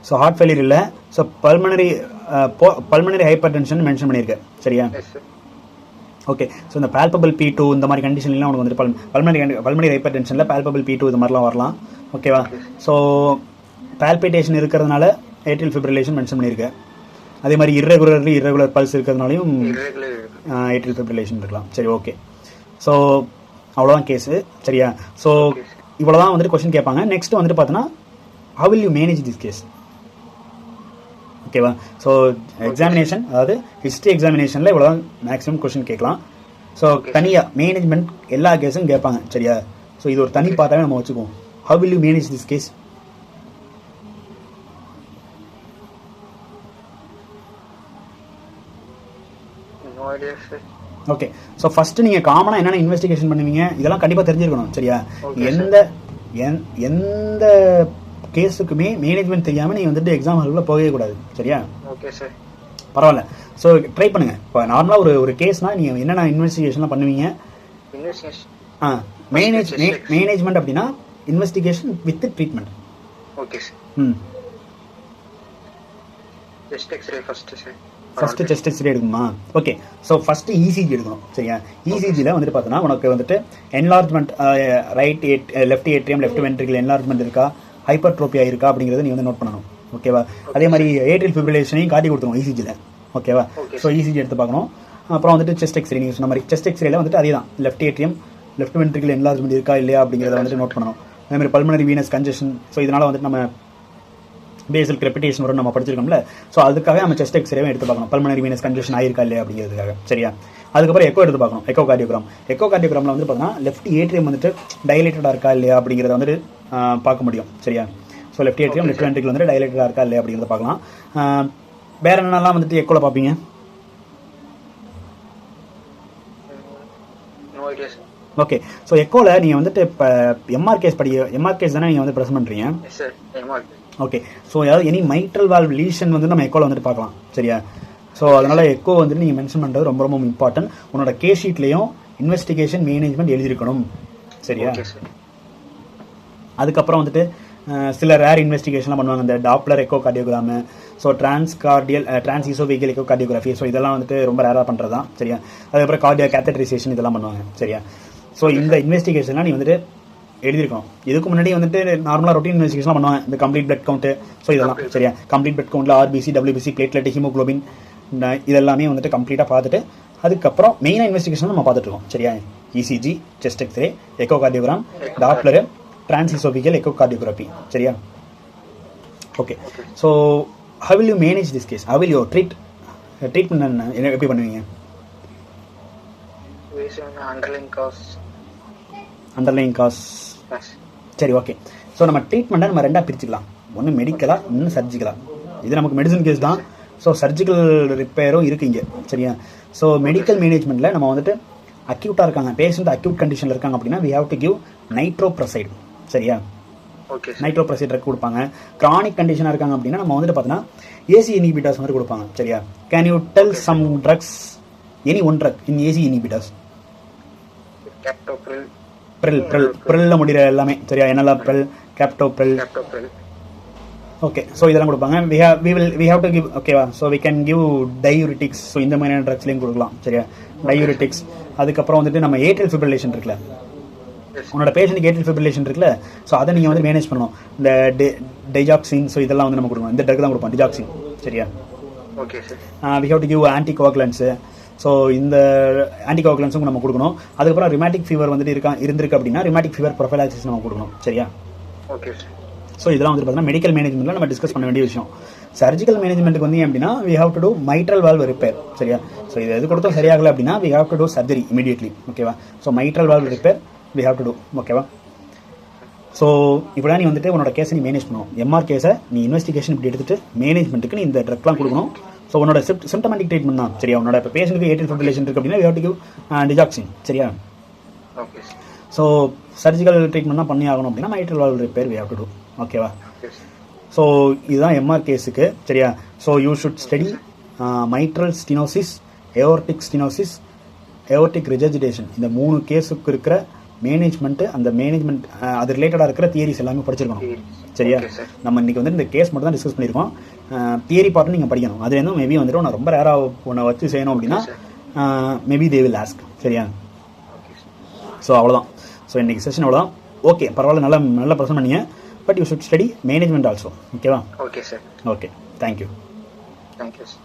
So heart failure இல்ல. So pulmonary hypertension mention பண்ணிருக்க. சரியா? Yes, sir. Okay. So இந்த palpable P2 இந்த மாதிரி கண்டிஷன்லாம் உனக்கு வந்து pulmonary ஹைப்பர்டென்ஷனில் palpable P2 இது மாதிரிலாம் வரலாம். ஓகேவா? ஸோ பால்பிட்டேஷன் இருக்கிறதுனால ஏட்ரியல் ஃபிப்ரிலேஷன் மென்ஷன் பண்ணியிருக்கேன். அதே மாதிரி irregular பல்ஸ் இருக்கிறதுனாலையும் ஏட்ரியல் ஃபிப்ரிலேஷன் இருக்கலாம். சரி, ஓகே. ஸோ அவ்வளோதான் கேஸு. சரியா? ஸோ இவ்வளோதான் வந்துட்டு கொஸ்டின் கேட்பாங்க. நெக்ஸ்ட் வந்துட்டு பார்த்தோன்னா how will you manage this case? ஓகேவா? ஸோ எக்ஸாமினேஷன், அதாவது ஹிஸ்ட்ரி எக்ஸாமினேஷனில் இவ்வளோதான் மேக்ஸிமம் கொஸ்டின் கேட்கலாம். ஸோ தனியாக மேனேஜ்மெண்ட் எல்லா கேஸும் கேட்பாங்க. சரியா? ஸோ இது ஒரு தனி பார்த்தாவே நம்ம வச்சுக்குவோம். How will you manage this case? No idea, sir. Okay. So first நீங்கள் காமனாக என்னென்ன இன்வெஸ்டிகேஷன் பண்ணுவீங்க இதெல்லாம் கண்டிப்பாக தெரிஞ்சிருக்கணும். சரியா? எந்த கேஸுக்குமே மேனேஜ்மெண்ட் தெரியாமல் நீங்கள் வந்துட்டு எக்ஸாம் ஹாலில் போகவே கூடாது. சரியா? Okay sir. பரவாயில்ல. ஸோ ட்ரை பண்ணுங்க. இப்போ நார்மலாக ஒரு கேஸ்னால் நீங்கள் என்னென்ன இன்வெஸ்டிகேஷன்லாம் பண்ணுவீங்க? மேனேஜ்மெண்ட் அப்படின்னா investigation with treatment. Okay sir. Chest x-ray first chest x-ray எடுக்கணுமா? ஓகே. ஸோ ஃபர்ஸ்ட் இசிஜி எடுக்கணும். சரியா? இசிஜியில் வந்துட்டு பார்த்தோன்னா உனக்கு வந்துட்டு enlargement left atrium left ventricle enlargement இருக்கா, ஹைப்பர்ட்ரோபியா இருக்கா அப்படிங்கிறத நீ வந்து நோட் பண்ணணும். ஓகேவா? அதே மாதிரி ஏட்ரியல் ஃபிப்ரிலேஷனையும் காட்டி கொடுத்துருவோம் இசிஜியில். ஓகேவா? ஸோ இசிஜி எடுத்து பார்க்கணும். அப்புறம் வந்துட்டு செஸ்ட் எக்ஸ்ரே நீங்கள் சொன்ன மாதிரி செஸ்ட் எக்ஸ்ரேல வந்துட்டு அதே தான் left atrium left ventricle enlargement இருக்கா இல்லையா அப்படிங்கிறத வந்துட்டு நோட் பண்ணணும். அதே மாதிரி பல்மனரி வீனஸ் கன்ஜெஷன். ஸோ இதனால் வந்துட்டு நம்ம பேசல் கிரெபிடேஷன் வரும் நம்ம படிச்சிருக்கோம்ல. ஸோ அதுக்காக நம்ம செஸ்ட் எக்ஸ்ரேவே எடுத்து பார்க்கணும், பல்மனரி வீனஸ் கன்ஜெஷன் ஆயிருக்கா இல்லையா அப்படிங்கிறதுக்காக. சரியா? அதுக்கப்புறம் எக்கோ எடுத்து பார்க்கணும், எக்கோ கார்டியோகிராமில் வந்து பார்த்தீங்கன்னா லெஃப்ட் ஏட்ரியம் வந்துட்டு டைலேட்டடாக இருக்கா இல்லையா அப்படிங்கிறத வந்துட்டு பார்க்க முடியும். சரியா? So left atrium left ventricle வந்துட்டு டைலேட்டடாக இருக்கா இல்லையா அப்படிங்கிறத பார்க்கலாம். வேற என்னென்னலாம் வந்துட்டு எக்கோவில் பார்ப்பீங்க? ஓகே. ஸோ எக்கோவில் நீங்கள் வந்துட்டு இப்போ எம்ஆர்கேஸ் தானே நீங்கள் வந்து ப்ரெசென்ட் பண்ணுறீங்க? ஓகே. ஸோ ஏதாவது எனி மைட்ரல் வால்வ் லீஷன் வந்து நம்ம எக்கோவில் வந்துட்டு பார்க்கலாம். சரியா? ஸோ அதனால் எக்கோ வந்துட்டு நீங்கள் மென்ஷன் பண்ணுறது ரொம்ப ரொம்ப இம்பார்ட்டன்ட். உன்னோட கேஸ் ஷீட்லேயும் இன்வெஸ்டிகேஷன் மேனேஜ்மெண்ட் எழுதியிருக்கணும். சரியா? அதுக்கப்புறம் வந்துட்டு சில ரேர் இன்வெஸ்டிகேஷன்லாம் பண்ணுவாங்க, இந்த Doppler echo cardiogram, so transesophageal echo cardiography. So இதெல்லாம் வந்துட்டு ரொம்ப ரேராக பண்ணுறது தான். சரியா? அதுக்கப்புறம் கார்டியோ கேத்தட்ரைசேஷன் இதெல்லாம் பண்ணுவாங்க. சரியா? ஸோ இந்த இன்வெஸ்டிகேஷன்லாம் நீ வந்துட்டு எழுதியிருக்கணும். இதுக்கு முன்னாடி வந்துட்டு நார்மலாக ரொட்டீன் இன்வெஸ்டிகேஷன் பண்ணுவாங்க, இந்த கம்ப்ளீட் பிளட் கவுண்ட். ஸோ இதெல்லாம் சரியா? கம்ப்ளீட் பிளட் கவுண்ட்டில் ஆர்பிசி, டபிள்யூபிசி, பிளேட்லெட், ஹீமோகுளோபின் இதெல்லாமே வந்துட்டு கம்ப்ளீட்டாக பார்த்துட்டு அதுக்கப்புறம் மெயினாக இன்வெஸ்டிகேஷன் நம்ம பார்த்துட்டு இருக்கோம். சரியா? ECG, chest x-ray, echo cardiogram, Doppler, transesophageal echo cardiography. சரியா? Okay. So how will you manage this case? How will you treatment என்ன எப்படி பண்ணுவீங்க? Underlying cause. சரி, ஓகே. ஸோ நம்ம ட்ரீட்மெண்ட்டை நம்ம ரெண்டாக பிரிச்சுக்கலாம். ஒன்று மெடிக்கலா, இன்னும் சர்ஜிக்கலா. இது நமக்கு மெடிசன் கேஸ் தான். ஸோ சர்ஜிக்கல் ரிப்பேரும் இருக்குது இங்கே. சரியா? ஸோ மெடிக்கல் மேனேஜ்மெண்ட்டில் நம்ம வந்துட்டு அக்யூட்டாக இருக்காங்க, பேஷண்ட் அக்யூட் கண்டிஷனில் இருக்காங்க அப்படின்னா we have to give நைட்ரோப்ரசைடு. சரியா? நைட்ரோப்ரசைடு ட்ரக் கொடுப்பாங்க. கிரானிக் கண்டிஷனாக இருக்காங்க அப்படின்னா நம்ம வந்துட்டு பார்த்தீங்கன்னா ஏசி இனிபிட்டாஸ் வந்து கொடுப்பாங்க. சரியா? Can you tell some drugs, any one drug in ACE inhibitors? ப்ரில்ல முடிகிற எல்லாமே. சரியா? என்னெல்லாம்? ப்ரில், கேப்டோப்ரில். ஓகே. ஸோ இதெல்லாம் கொடுப்பாங்க. we have to give. ஓகேவா? So we can give diuretics. So இந்த மாதிரியான ட்ரக்ஸ்லையும் கொடுக்கலாம். சரியா? diuretics. அதுக்கப்புறம் வந்துட்டு நம்ம ஏட்ரியல் ஃபிப்ரிலேஷன் இருக்குல்ல, உன்னோட பேஷண்ட்டுக்கு ஏட்ரியல் ஃபிப்ரிலேஷன் இருக்குல்ல, ஸோ அதை நீங்கள் வந்து மேனேஜ் பண்ணணும். இந்த டைஜாக்சின், ஸோ இதெல்லாம் வந்து நம்ம கொடுக்கணும். இந்த ட்ரக் தான் கொடுப்போம், டிஜாக்சின். சரியா? Okay sir. we have to give anticoagulants. So இந்த ஆன்டிகோகுலன்ஸும் நம்ம கொடுக்கணும். அதுக்கப்புறம் ரிமேட்டிக் ஃபீவர் வந்துட்டு இருந்திருக்கு அப்படின்னா ரிமேட்டிக் ஃபீவர் ப்ரொஃபைலாக்சிஸ் நம்ம கொடுக்கணும். சரியா? Okay sir. ஸோ இதெல்லாம் வந்து பார்த்தீங்கன்னா மெடிக்கல் மேனேஜ்மெண்ட்டில் நம்ம டிஸ்கஸ் பண்ண வேண்டிய விஷயம். சர்ஜிக்கல் மேனேஜ்மெண்ட்டுக்கு வந்து அப்படின்னா we have to do mitral valve repair. சரியா? ஸோ இது எது கொடுத்தோம் சரியாகலை அப்படின்னா we have to do surgery immediately. ஓகேவா? So mitral valve repair we have to do. ஓகேவா? ஸோ இப்போ நீ வந்துட்டு உன்னோட கேஸை நீ மேனேஜ் பண்ணணும். எம்ஆர் கேஸை நீ இன்வெஸ்டிகேஷன் இப்படி எடுத்துட்டு மேனேஜ்மெண்ட்டுக்கு நீ இந்த ட்ரக்லாம் கொடுக்கணும். ஸோ உன்னோட சிம்டமேட்டிக் ட்ரீட்மெண்ட் தான். சரியா? உன்னோட இப்போ பேஷண்ட்டுக்கு ஏட்ரியல் ஃபிப்ரிலேஷன் இருக்குது அப்படின்னா we have to give digoxin. சரியா? Okay sir. So surgical treatment தான் பண்ணி ஆகணும் அப்படின்னா mitral valve repair we have to do. ஓகேவா? ஸோ இதுதான் எம்ஆர் கேஸுக்கு. சரியா? So you should study mitral stenosis, aortic stenosis, aortic regurgitation. இந்த 3 கேஸுக்கு இருக்கிற மேனேஜ்மெண்ட்டு, அந்த மேனேஜ்மெண்ட் அது ரிலேட்டடாக இருக்கிற தியரிஸ் எல்லாமே படிச்சிருக்கணும். சரியா? நம்ம இன்றைக்கி வந்துட்டு இந்த கேஸ் மட்டும் தான் டிஸ்கஸ் பண்ணியிருக்கோம். தியரி பார்ட்டு நீங்கள் படிக்கணும். அது வந்து மேபி வந்துட்டு உன்னை ரொம்ப ரேராக உன்னை வச்சு செய்யணும் அப்படின்னா மேபி தே வில் ஆஸ்க். சரியா? ஸோ அவ்வளோதான். ஸோ இன்றைக்கி செஷன் அவ்வளோதான். ஓகே, பரவாயில்ல, நல்லா ப்ரெசென்ட் பண்ணீங்க. But you should study management also. ஓகேவா? Okay sir. Okay, thank you. Thank you sir.